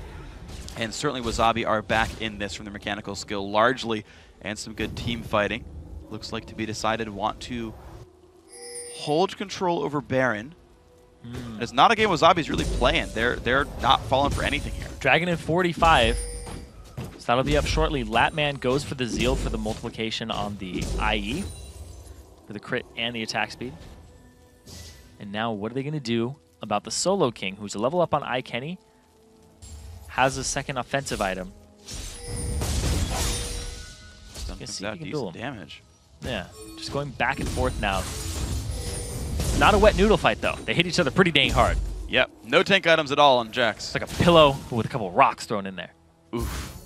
And certainly WZG are back in this from their mechanical skill largely, and some good team fighting. Looks like to be decided want to hold control over Baron. It's not a game WZG's really playing. They're not falling for anything here.
Dragon in 45. So that'll be up shortly. Latman goes for the Zeal for the multiplication on the IE, for the crit and the attack speed. And now what are they going to do about the Solo King, who's a level up on iKenny, has a second offensive item.
Stun comes out, decent damage.
Yeah, just going back and forth now. Not a wet noodle fight, though. They hit each other pretty dang hard.
Yep, no tank items at all on Jax.
It's like a pillow with a couple of rocks thrown in there.
Oof.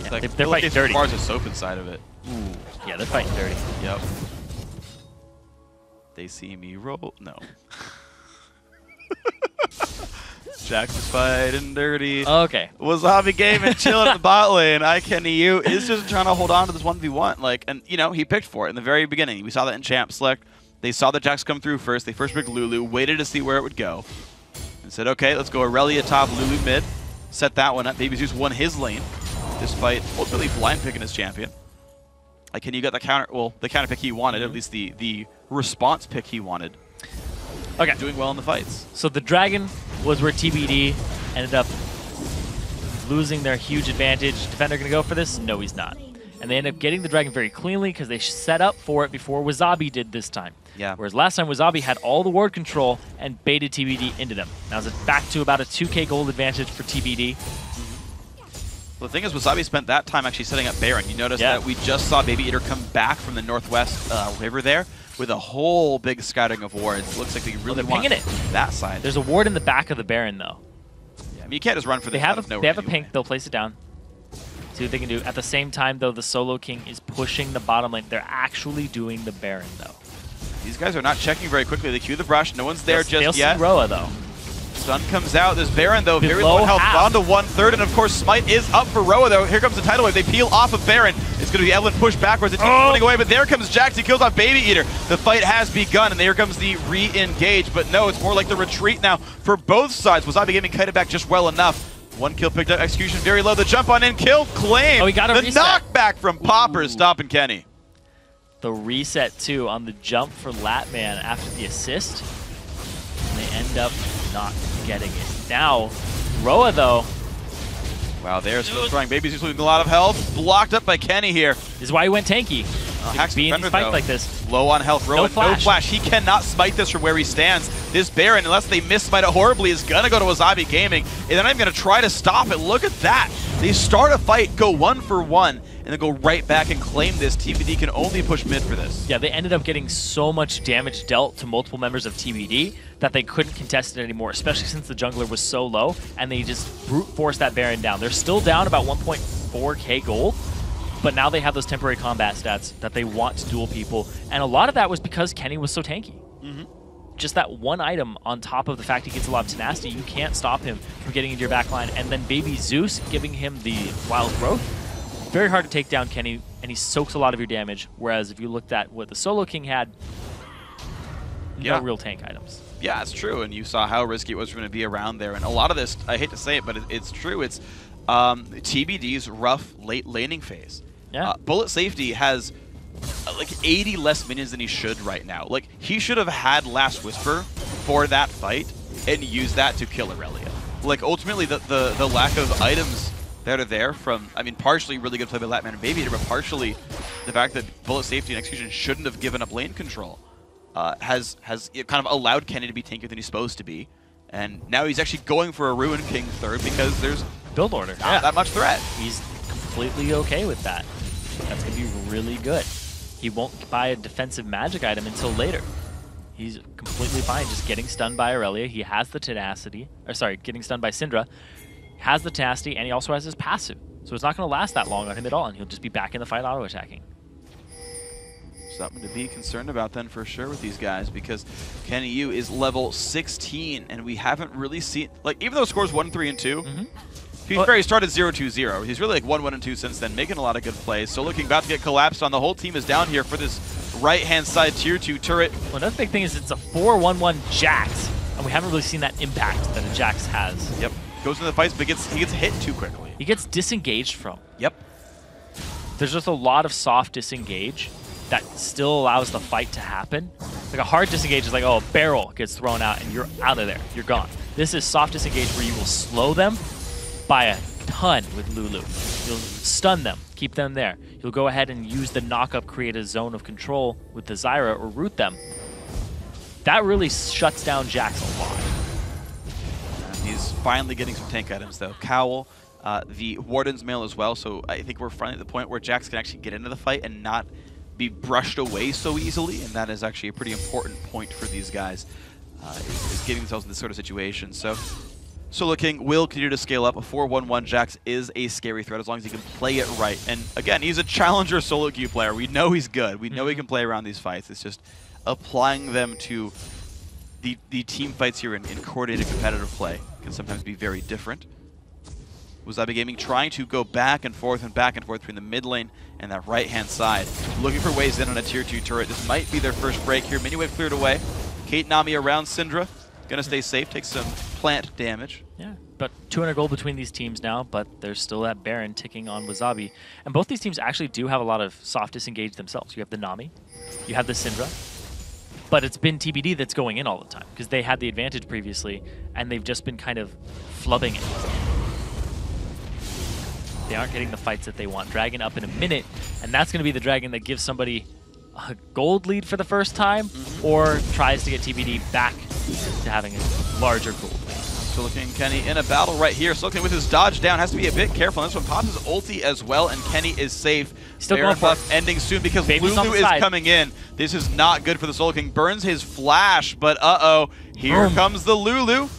Yeah,
like,
they're fighting dirty.
Bars of soap inside of it.
Ooh. Yeah, they're fighting dirty.
Yep. They see me roll. No. Jax is fighting dirty.
Okay.
Wasabi Gaming chilling in the bot lane. iKenny is just trying to hold on to this 1v1. Like, and you know, he picked for it in the very beginning. We saw that in Champ Select. They saw the Jax come through first. They first picked Lulu, waited to see where it would go, and said, okay, let's go Aurelia top, Lulu mid. Set that one up. Baby Zeus won his lane, despite ultimately blind picking his champion. iKenny got the counter, well, the counter pick he wanted, at least the response pick he wanted.
Okay.
Doing well in the fights.
So the Dragon was where TBD ended up losing their huge advantage. Defender going to go for this? No, he's not. And they end up getting the Dragon very cleanly because they set up for it before Wasabi did this time.
Yeah.
Whereas last time Wasabi had all the ward control and baited TBD into them. Now it's back to about a 2k gold advantage for TBD.
Well, the thing is, Wasabi spent that time actually setting up Baron. You notice that we just saw Baby Eater come back from the northwest river there with a whole big scattering of wards. Looks like they really want that side.
There's a ward in the back of the Baron, though.
Yeah, I mean, you can't just run for this.
They have a pink. They'll place it down. See what they can do. At the same time, though, the Solo King is pushing the bottom lane. They're actually doing the Baron, though.
These guys are not checking very quickly. They cue the brush. No one's there just yet.
See Roa, though.
Stun comes out. There's Baron, though. Very low health. Down to 1/3. And, of course, Smite is up for Roa, though. Here comes the tidal wave. They peel off of Baron. It's going to be Evelyn pushed backwards. It's running away. But there comes Jax. He kills off Baby Eater. The fight has begun. And here comes the re-engage. But no, it's more like the retreat now for both sides. Wasabi Gaming kited back just well enough. One kill picked up. Execution very low. The jump on in. Kill claim.
Oh, he got a reset.
Knockback from Popper stopping Kenny.
The reset, too, on the jump for Latman after the assist. And they end up not getting it. Now, Roa, though.
Wow, they're still trying. Baby's just losing a lot of health. Blocked up by Kenny here.
This is why he went tanky. Be in these fights like this.
Low on health. Roa, no flash. He cannot smite this from where he stands. This Baron, unless they miss smite it horribly, is going to go to Wasabi Gaming. And they're not even going to try to stop it. Look at that. They start a fight, go 1 for 1, and then go right back and claim this. TBD can only push mid for this.
Yeah, they ended up getting so much damage dealt to multiple members of TBD that they couldn't contest it anymore, especially since the jungler was so low, and they just brute forced that Baron down. They're still down about 1.4k gold, but now they have those temporary combat stats that they want to duel people, and a lot of that was because Kenny was so tanky. Just that one item on top of the fact he gets a lot of tenacity, you can't stop him from getting into your backline, and then Baby Zeus giving him the wild growth. Very hard to take down Kenny, and he soaks a lot of your damage, whereas if you looked at what the Solo King had, no real tank items.
Yeah, it's true, and you saw how risky it was going to be around there, and a lot of this, I hate to say it, but it's true, it's TBD's rough late laning phase.
Yeah.
Bullet Safety has like 80 less minions than he should right now. Like, he should have had Last Whisper for that fight and used that to kill Aurelia. Like, ultimately, the lack of items that are there from, I mean, partially really good play by Latman and Baby Eater, but partially the fact that Bullet Safety and Execution shouldn't have given up lane control has kind of allowed Kenny to be tankier than he's supposed to be. And now he's actually going for a Ruin King third because there's
build order.
Not that much threat.
He's completely okay with that. That's going to be really good. He won't buy a defensive magic item until later. He's completely fine just getting stunned by Aurelia. He has the tenacity. Or sorry, getting stunned by Syndra. Has the tenacity, and he also has his passive. So it's not going to last that long on him at all, and he'll just be back in the fight auto-attacking.
Something to be concerned about then for sure with these guys, because Kenny Yu is level 16, and we haven't really seen, like, even though scores 1, 3, and 2, he started 0-2-0. He's really like 1-1 and 2 since then, making a lot of good plays. So looking about to get collapsed on. The whole team is down here for this right-hand side tier 2 turret.
Well, another big thing is it's a 4-1-1 Jax, and we haven't really seen that impact that a Jax has.
Yep. Goes into the fights, but he gets hit too quickly.
He gets disengaged from.
Yep.
There's just a lot of soft disengage that still allows the fight to happen. Like a hard disengage is like, oh, a barrel gets thrown out and you're out of there. You're gone. This is soft disengage where you will slow them by a ton with Lulu. You'll stun them, keep them there. You'll go ahead and use the knock-up, create a zone of control with the Zyra or root them. That really shuts down Jax a lot.
He's finally getting some tank items, though. Cowl, the Warden's Mail as well, so I think we're finally at the point where Jax can actually get into the fight and not be brushed away so easily, and that is actually a pretty important point for these guys, is getting themselves in this sort of situation. So Solo King will continue to scale up. A 4-1-1 Jax is a scary threat as long as he can play it right. And again, he's a challenger solo queue player. We know he's good. We know he can play around these fights. It's just applying them to the team fights here in coordinated competitive play can sometimes be very different. WZG Gaming trying to go back and forth between the mid lane and that right-hand side. Looking for ways in on a tier 2 turret. This might be their first break here. Miniwave cleared away. Kate Nami around Syndra. Gonna stay safe, take some plant damage.
Yeah, but 200 gold between these teams now, but there's still that Baron ticking on WZG. And both these teams actually do have a lot of soft disengage themselves. You have the Nami, you have the Syndra, but it's been TBD that's going in all the time because they had the advantage previously, and they've just been kind of flubbing it. They aren't getting the fights that they want. Dragon up in a minute, and that's going to be the Dragon that gives somebody a gold lead for the first time, or tries to get TBD back to having a larger gold lead.
So looking Kenny in a battle right here. So looking with his dodge down, has to be a bit careful. This one pops his ulti as well, and Kenny is safe.
Still going for
buff ending soon because Lulu is coming in. This is not good for the Soul King. Burns his flash, but here comes the Lulu.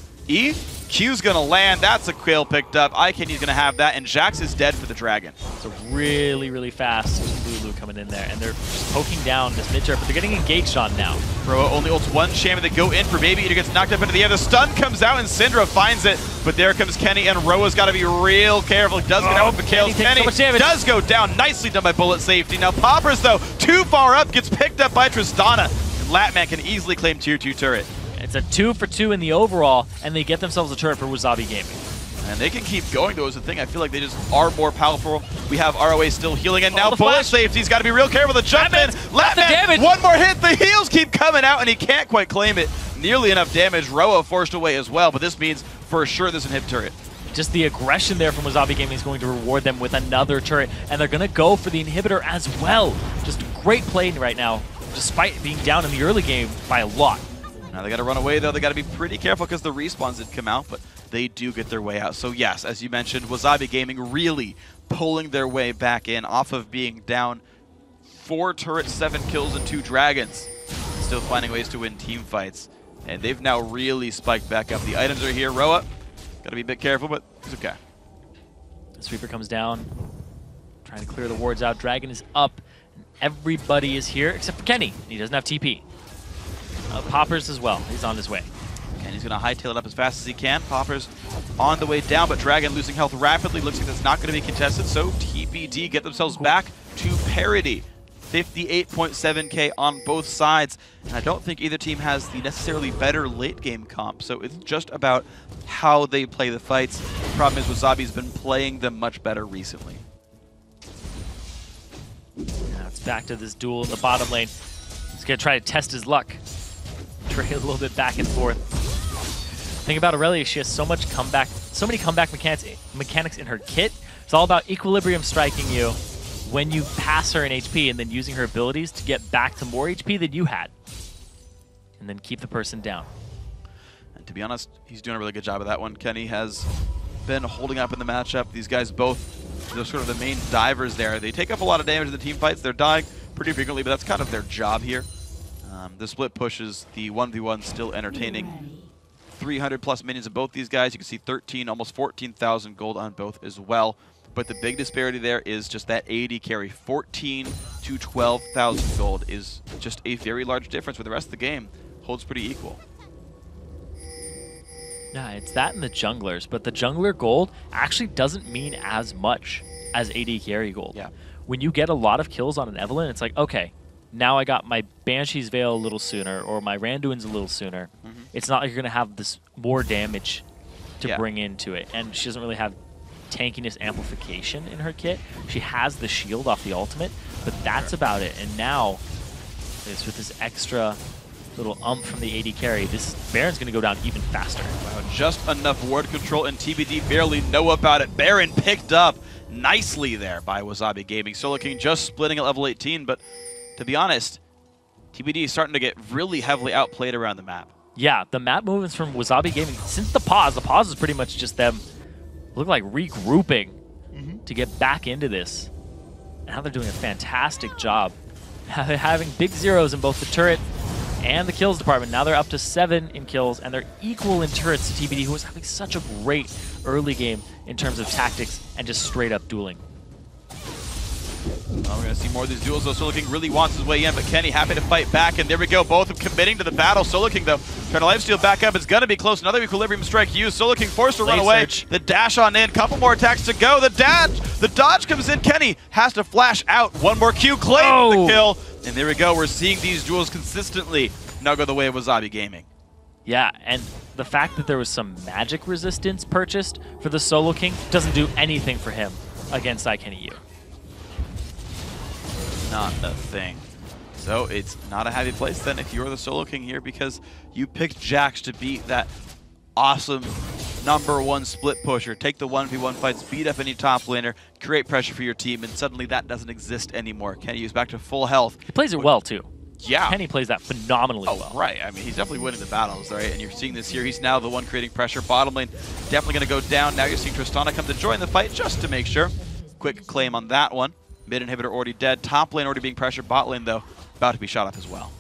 Q's gonna land. That's a kill picked up. Ikenny's gonna have that, and Jax is dead for the Dragon.
It's a really, really fast Lulu coming in there, and they're just poking down this mid turret, but they're getting engaged on now.
Ro only ults one champion. They go in for Baby Eater, gets knocked up into the air. The stun comes out, and Syndra finds it, but there comes Kenny, and Roa's got to be real careful. He does get out with the kills. Kenny does go down. Nicely done by bullet safety. Now Poppers, though, too far up, gets picked up by Tristana, and Latman can easily claim tier 2 turret.
It's a 2 for 2 in the overall, and they get themselves a turret for WZG Gaming.
And they can keep going, though, is the thing. I feel like they just are more powerful. We have ROA still healing, and now bullet safety's got to be real careful. The jump in, Latman, one more hit, the heals keep coming out, and he can't quite claim it. Nearly enough damage. Roa forced away as well, but this means for sure this inhib turret.
Just the aggression there from WZG Gaming is going to reward them with another turret, and they're going to go for the inhibitor as well. Just great play right now, despite being down in the early game by a lot.
Now they got to run away, though. They got to be pretty careful because the respawns did come out, but they do get their way out. So yes, as you mentioned, WZG Gaming really pulling their way back in off of being down 4 turrets, 7 kills, and 2 dragons. Still finding ways to win team fights. And they've now really spiked back up. The items are here. Roa, got to be a bit careful, but it's okay.
The sweeper comes down, trying to clear the wards out. Dragon is up, and everybody is here except for Kenny. He doesn't have TP. Poppers as well. He's on his way.
And he's going to hightail it up as fast as he can. Poppers on the way down, but Dragon losing health rapidly. Looks like that's not going to be contested, so TBD get themselves back to parity. 58.7k on both sides. And I don't think either team has the necessarily better late game comp, so it's just about how they play the fights. The problem is WZG's been playing them much better recently.
Now it's back to this duel in the bottom lane. He's going to try to test his luck. Trade a little bit back and forth. The thing about Aurelia, she has so many comeback mechanics in her kit. It's all about equilibrium striking you when you pass her in HP and then using her abilities to get back to more HP than you had. And then keep the person down.
And to be honest, he's doing a really good job of that one. Kenny has been holding up in the matchup. These guys both, they're sort of the main divers there. They take up a lot of damage in the team fights. They're dying pretty frequently, but that's kind of their job here. The split pushes the 1v1 still entertaining. 300 plus minions of both these guys. You can see 13, almost 14,000 gold on both as well. But the big disparity there is just that AD carry. 14 to 12,000 gold is just a very large difference with the rest of the game. Holds pretty equal.
Yeah, it's that and the junglers, but the jungler gold actually doesn't mean as much as AD carry gold.
Yeah.
When you get a lot of kills on an Evelynn, it's like, okay, now I got my Banshee's Veil a little sooner, or my Randuin's a little sooner. It's not like you're going to have this more damage to bring into it. And she doesn't really have tankiness amplification in her kit. She has the shield off the ultimate, but that's about it. And now, with this extra little from the AD carry, this Baron's going to go down even faster.
Wow, just enough ward control, and TBD barely know about it. Baron picked up, nicely there by Wasabi Gaming. Solo King just splitting at level 18, but to be honest, TBD is starting to get really heavily outplayed around the map.
Yeah, the map movements from Wasabi Gaming since the pause is pretty much just them look like regrouping to get back into this. And now they're doing a fantastic job having big zeros in both the turret and the kills department. Now they're up to 7 in kills, and they're equal in turrets to TBD, who was having such a great early game in terms of tactics and just straight up dueling.
Well, we're going to see more of these duels, though. Solo King really wants his way in, but Kenny happy to fight back, and there we go. Both of them committing to the battle. Solo King, though, trying to lifesteal back up. It's going to be close. Another equilibrium strike used. Solo King forced to run away. The dash on in. Couple more attacks to go. The dodge comes in. Kenny has to flash out. One more Q. Claim the kill. And there we go. We're seeing these duels consistently now go the way of Wasabi Gaming.
Yeah, and the fact that there was some magic resistance purchased for the Solo King doesn't do anything for him against iKennyU.
Not a thing. So it's not a happy place then if you're the Solo King here, because you picked Jax to beat that awesome #1 split pusher. Take the 1v1 fights, beat up any top laner, create pressure for your team, and suddenly that doesn't exist anymore. Kenny is back to full health.
He plays it well too.
Yeah.
Kenny plays that phenomenally well.
Right. I mean, he's definitely winning the battles, right? And you're seeing this here. He's now the one creating pressure. Bottom lane definitely going to go down. Now you're seeing Tristana come to join the fight just to make sure. Quick claim on that one. Mid inhibitor already dead. Top lane already being pressured. Bot lane, though, about to be shot up as well.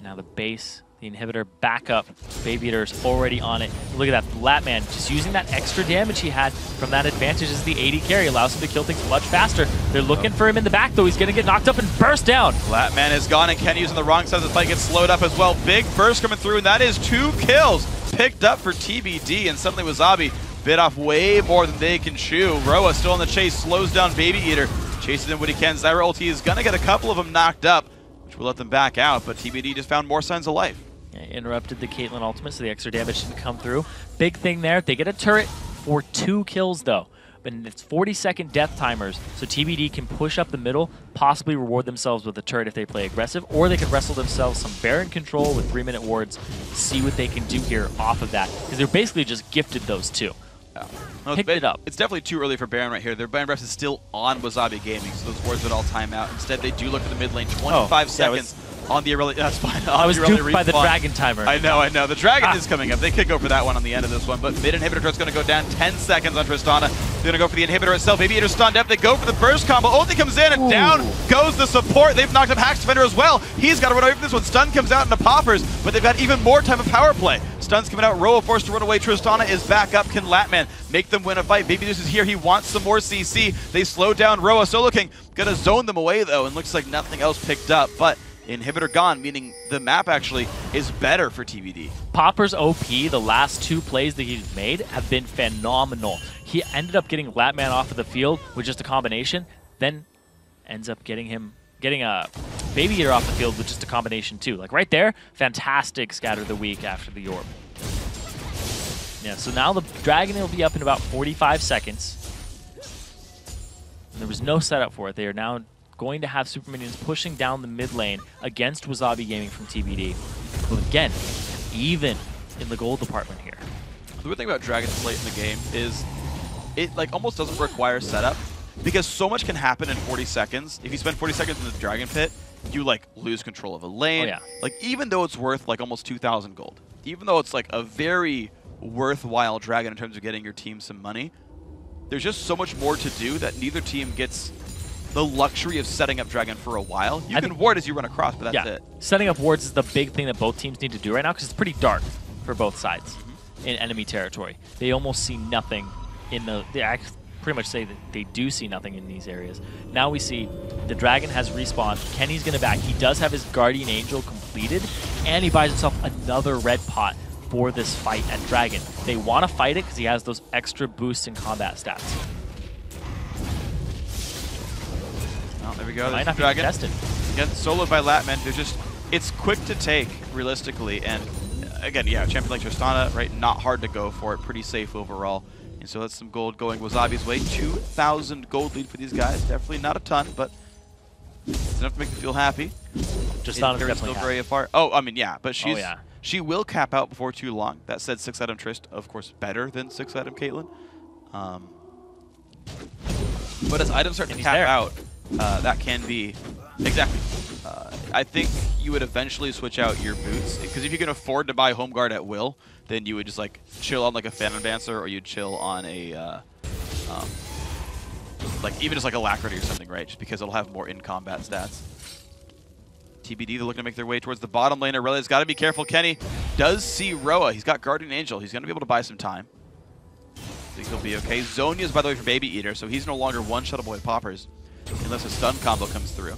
Now the base, the inhibitor back up. Baby Eater's already on it. Look at that. Latman just using that extra damage he had from that advantage as the AD carry. Allows him to kill things much faster. They're looking for him in the back, though. He's going to get knocked up and burst down.
Latman is gone, and Kenny's on the wrong side of the fight. Gets slowed up as well. Big burst coming through, and that is 2 kills picked up for TBD. And suddenly Wasabi bit off way more than they can chew. Roa still in the chase, slows down Baby Eater. Chases him when he can. Zyra ulti is going to get a couple of them knocked up, which will let them back out, but TBD just found more signs of life.
Yeah, interrupted the Caitlyn ultimate, so the extra damage didn't come through. Big thing there, they get a turret for 2 kills though. But it's 40-second death timers, so TBD can push up the middle, possibly reward themselves with a turret if they play aggressive, or they could wrestle themselves some Baron control with 3-minute wards, see what they can do here off of that, because they're basically just gifted those 2.
No,
Picked it up.
It's definitely too early for Baron right here. Their Baron breath is still on Wasabi Gaming, so those wards would all time out. Instead, they do look at the mid lane. 25 seconds on the Irelia. That's fine.
I was duped by the dragon timer.
I know. The dragon is coming up. They could go for that one on the end of this one, but mid inhibitor is going to go down 10 seconds on Tristana. They're going to go for the inhibitor itself. Baby Eater stunned up. They go for the burst combo. Ulti comes in, and down goes the support. They've knocked up Hack's Defender as well. He's got to run away from this one. Stun comes out into Poppers, but they've got even more time of power play. Stun's coming out. Roa forced to run away. Tristana is back up. Can Latman make them win a fight? Baby Deuce is here. He wants some more CC. They slow down Roa. Solo King going to zone them away, though, and looks like nothing else picked up. But inhibitor gone, meaning the map actually is better for TBD.
Popper's OP, the last 2 plays that he's made have been phenomenal. He ended up getting Latman off of the field with just a combination, then ends up getting a Baby Eater off the field with just a combination too. Like right there, fantastic scatter the weak after the Orb. Yeah, so now the Dragon will be up in about 45 seconds. And there was no setup for it. They are now going to have Super Minions pushing down the mid lane against Wasabi Gaming from TBD. But again, even in the gold department here.
The weird thing about Dragon's late in the game is it like almost doesn't require setup, because so much can happen in 40 seconds. If you spend 40 seconds in the Dragon Pit, you like lose control of a lane.
Oh, yeah.
Like even though it's worth like almost 2,000 gold, even though it's like a very worthwhile Dragon in terms of getting your team some money, there's just so much more to do that neither team gets the luxury of setting up Dragon for a while. You can ward as you run across, but that's it.
Setting up wards is the big thing that both teams need to do right now, because it's pretty dark for both sides in enemy territory. They almost see nothing in the... They pretty much say that they do see nothing in these areas. Now we see the Dragon has respawned. Kenny's going to back. He does have his Guardian Angel completed, and he buys himself another red pot for this fight at Dragon. They want to fight it because he has those extra boosts in combat stats.
Oh, there we go.
Might not be
Dragon.
contested.
Again, soloed by Latman. They're just, it's quick to take, realistically. And again, yeah, champion like Tristana, right? Not hard to go for it. Pretty safe overall. And so that's some gold going Wasabi's way. 2,000 gold lead for these guys. Definitely not a ton, but it's enough to make them feel happy.
Tristana's definitely
still
happy.
very far. Oh, I mean, yeah, but she's...
Oh, yeah.
She will cap out before too long. That said, 6 item Trist, of course, better than 6 item Caitlyn. But as items start to cap out, that can be exactly. I think you would eventually switch out your boots, because if you can afford to buy Home Guard at will, then you would just like chill on like a Phantom Dancer, or you'd chill on a like even just like a Alacrity or something, right? Just because it'll have more in-combat stats. TBD, they're looking to make their way towards the bottom lane. Aurelia's got to be careful. Kenny does see Roa. He's got Guardian Angel. He's going to be able to buy some time. I think he'll be okay. Zonia's, by the way, for Baby Eater, so he's no longer one-shotable with poppers unless a stun combo comes through.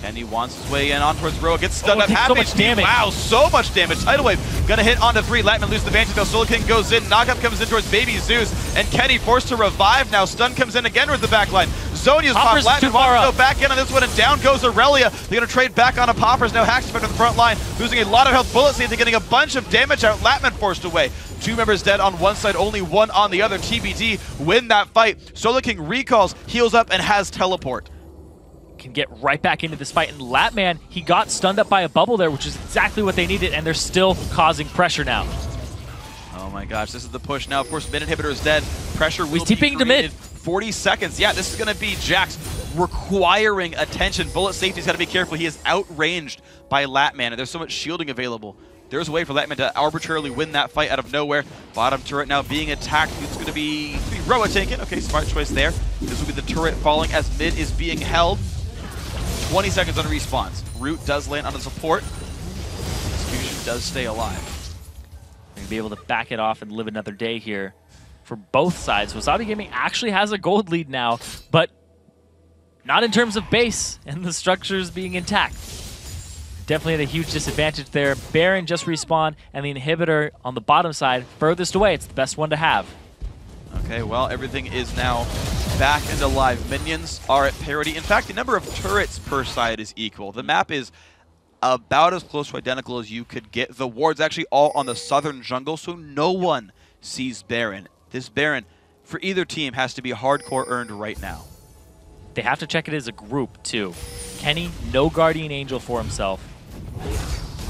Kenny wants his way in on towards Roa. Gets stunned up. Half
so much damage.
Wow, so much damage. Tidal Wave gonna hit onto 3. Latman loses the Banshee though. Solar King goes in. Knockup comes in towards Baby Zeus. And Kenny forced to revive now. Stun comes in again with the backline. Zonia's popped. Latman wants to go back in on this one, and down goes Aurelia. They're gonna trade back onto Poppers. Now Hacks back to the front line, losing a lot of health. Bullet Safety getting a bunch of damage out. Latman forced away. 2 members dead on one side, only 1 on the other. TBD win that fight. Solar King recalls, heals up, and has teleport.
Can get right back into this fight, and Latman, he got stunned up by a bubble there, which is exactly what they needed, and they're still causing pressure now.
Oh my gosh, this is the push now. Of course, mid inhibitor is dead. Pressure will be
TPing to mid.
40 seconds. Yeah, this is going to be Jax requiring attention. Bullet Safety's got to be careful. He is outranged by Latman, and there's so much shielding available. There's a way for Latman to arbitrarily win that fight out of nowhere. Bottom turret now being attacked. It's going to be Roa taken. Okay, smart choice there. This will be the turret falling as mid is being held. 20 seconds on respawns. Root does land on the support. Execution does stay alive.
They're going to be able to back it off and live another day here for both sides. Wasabi Gaming actually has a gold lead now, but not in terms of base and the structures being intact. Definitely at a huge disadvantage there. Baron just respawned, and the inhibitor on the bottom side, furthest away. It's the best one to have.
Okay, well, everything is now back and alive. Minions are at parity. In fact, the number of turrets per side is equal. The map is about as close to identical as you could get. The ward's actually all on the southern jungle, so no one sees Baron. This Baron, for either team, has to be hardcore earned right now.
They have to check it as a group, too. Kenny, no Guardian Angel for himself.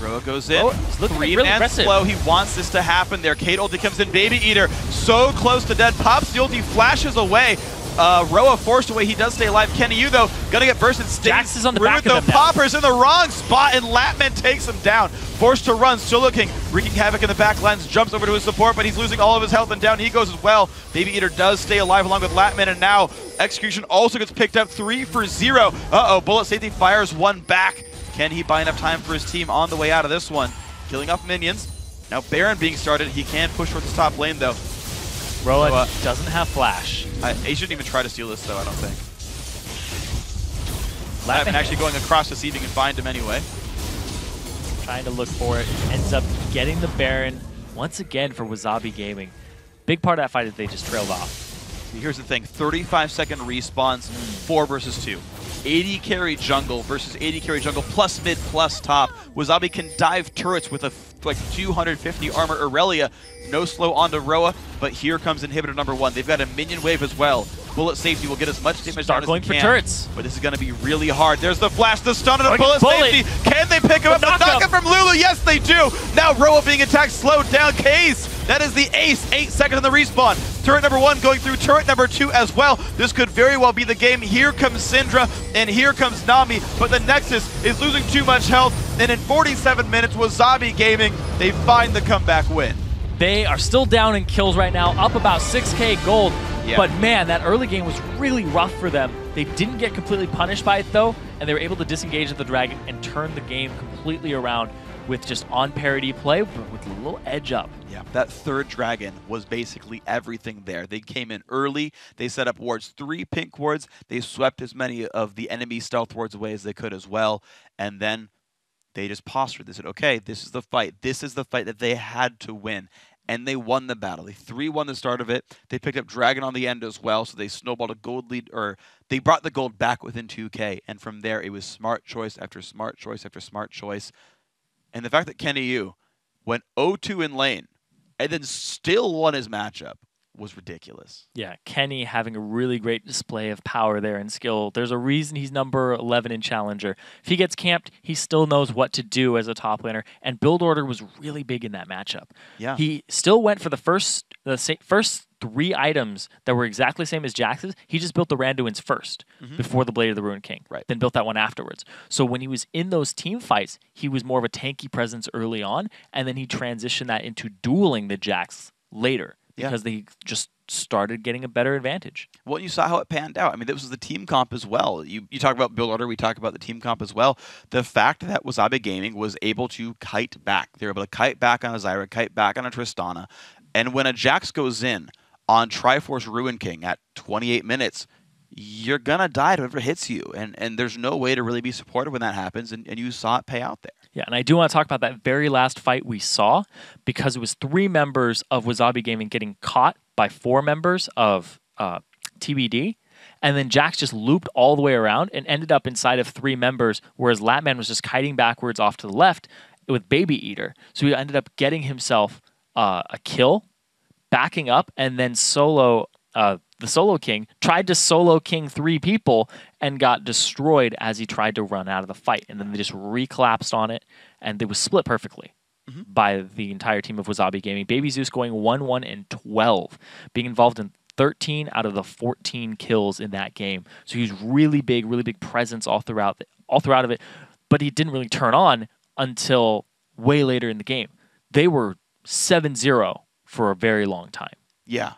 Roa goes in.
Oh, he's looking really aggressive.
Slow. He wants this to happen there. Kate ulti comes in. Baby Eater so close to dead. Pops the ulti, flashes away. Roa forced away. He does stay alive. Kenny, you though, gonna get bursted.
Jax is on the back of them now.
Poppers in the wrong spot, and Latman takes him down. Forced to run. Solar King wreaking havoc in the back lines. Jumps over to his support, but he's losing all of his health, and down he goes as well. Baby Eater does stay alive along with Latman, and now Execution also gets picked up 3 for 0. Uh-oh, Bullet Safety fires one back. Can he buy enough time for his team on the way out of this one? Killing off minions. Now Baron being started. He can push towards the top lane though.
Roa doesn't have flash.
He shouldn't even try to steal this though, I don't think.
Latman
actually going across to see if he can find him anyway.
Trying to look for it. Ends up getting the Baron once again for Wasabi Gaming. Big part of that fight is they just trailed off.
Here's the thing, 35-second respawns, 4 versus 2. 80 carry jungle versus 80 carry jungle plus mid plus top. Wasabi can dive turrets with a like 250 armor Aurelia. No slow onto Roa, but here comes inhibitor number 1. They've got a minion wave as well. Bullet Safety will get as much damage down as
going
they
for
can,
turrets.
but this is going to be really hard. There's the flash, the stun, and a Bullet Safety. Can they pick him up? The knockup from Lulu. Yes, they do. Now Roa being attacked, slowed down. Case. That is the ace. 8 seconds on the respawn. Turret number 1 going through turret number 2 as well. This could very well be the game. Here comes Syndra, and here comes Nami, but the Nexus is losing too much health, and in 47 minutes, Wasabi Gaming, they find the comeback win.
They are still down in kills right now, up about 6K gold. Yeah. But man, that early game was really rough for them. They didn't get completely punished by it though, and they were able to disengage the dragon and turn the game completely around with just on parity play, but with a little edge up.
Yeah, that 3rd dragon was basically everything there. They came in early, they set up wards, 3 pink wards, they swept as many of the enemy stealth wards away as they could as well, and then they just postured. They said, okay, this is the fight. This is the fight that they had to win. And they won the battle. They 3-1 the start of it. They picked up Dragon on the end as well, so they snowballed a gold lead, or they brought the gold back within 2K. And from there, it was smart choice after smart choice after smart choice. And the fact that Kenny Yu went 0-2 in lane and then still won his matchup was ridiculous.
Yeah, Kenny having a really great display of power there and skill. There's a reason he's number 11 in Challenger. If he gets camped, he still knows what to do as a top laner, and build order was really big in that matchup.
Yeah.
He still went for the first 3 items that were exactly the same as Jax's. He just built the Randuin's first before the Blade of the Ruined King, then built that one afterwards. So when he was in those team fights, he was more of a tanky presence early on, and then he transitioned that into dueling the Jax later. Because they just started getting a better advantage.
Well, you saw how it panned out. I mean, this was the team comp as well. You talk about build order, we talk about the team comp as well. The fact that WZG Gaming was able to kite back. They were able to kite back on a Zyra, kite back on a Tristana. And when a Jax goes in on Triforce Ruin King at 28 minutes, you're going to die to whoever hits you. And there's no way to really be supported when that happens. And you saw it pay out there.
Yeah, and I do want to talk about that very last fight we saw, because it was 3 members of WZG Gaming getting caught by 4 members of TBD, and then Jax just looped all the way around and ended up inside of 3 members, whereas Latman was just kiting backwards off to the left with Baby Eater. So he ended up getting himself a kill, backing up, and then the Solo King tried to Solo King 3 people and got destroyed as he tried to run out of the fight. And then they just recollapsed on it, and it was split perfectly by the entire team of WZG Gaming. Baby Zeus going 1-1-12, being involved in 13 out of the 14 kills in that game. So he was really big presence all throughout of it, but he didn't really turn on until way later in the game. They were 7-0 for a very long time.
Yeah.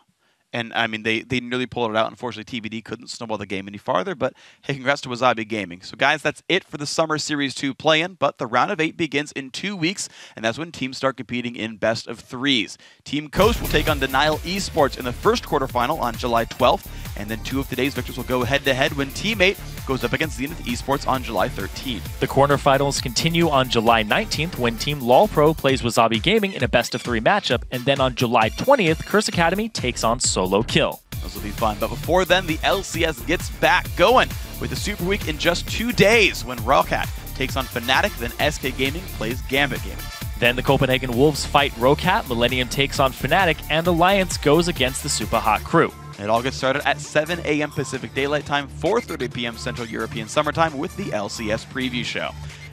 And, I mean, they nearly pulled it out. Unfortunately, TBD couldn't snowball the game any farther. But, hey, congrats to WZG Gaming. So, guys, that's it for the Summer Series 2 play-in. But the round of 8 begins in 2 weeks, and that's when teams start competing in best of 3s. Team Coast will take on Denial Esports in the first quarterfinal on July 12th. And then 2 of today's victors will go head-to-head when Team 8 goes up against Zenith Esports on July 13th.
The quarterfinals continue on July 19th when Team LOL Pro plays WZG Gaming in a best-of-3 matchup, and then on July 20th, Curse Academy takes on Solo Kill.
Those will be fun. But before then, the LCS gets back going with the Super Week in just 2 days when Ro10 takes on Fnatic, then SK Gaming plays Gambit Gaming.
Then the Copenhagen Wolves fight Ro10, Millennium takes on Fnatic, and Alliance goes against the Super Hot Crew.
It all gets started at 7 a.m. Pacific Daylight Time, 4:30 p.m. Central European Summertime with the LCS Preview Show.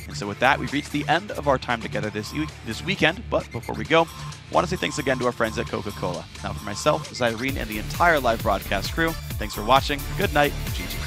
And so with that, we've reached the end of our time together this weekend. But before we go, I want to say thanks again to our friends at Coca-Cola. Now for myself, Zyrene, and the entire live broadcast crew, thanks for watching. Good night. GG.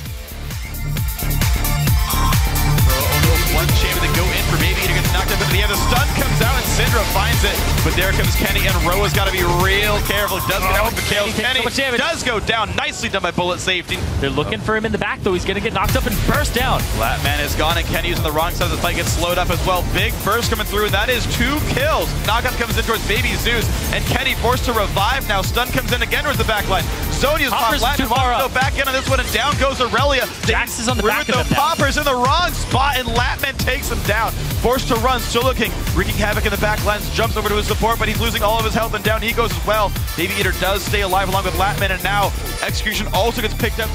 One champion to go in for Baby Eater gets knocked up into the air. The stun comes out and Syndra finds it. But there comes Kenny, and Roa's got to be real careful. He does get out with the kills. Kenny does go down. Nicely done by Bullet Safety.
They're looking for him in the back, though. He's going to get knocked up and burst down.
Latman is gone, and Kenny's on the wrong side of the fight. Gets slowed up as well. Big burst coming through, and that is 2 kills. Knockup comes in towards Baby Zeus, and Kenny forced to revive now. Stun comes in again towards the back line. Sonya's popped. Latman wants to go back in on this one, and down goes Aurelia.
Jax is on the back of them.
The Poppers in the wrong spot, and Latman takes him down. Forced to run, Solo King wreaking havoc in the back lines, jumps over to his support, but he's losing all of his health, and down he goes as well. Baby Eater does stay alive along with Latman, and now Execution also gets picked up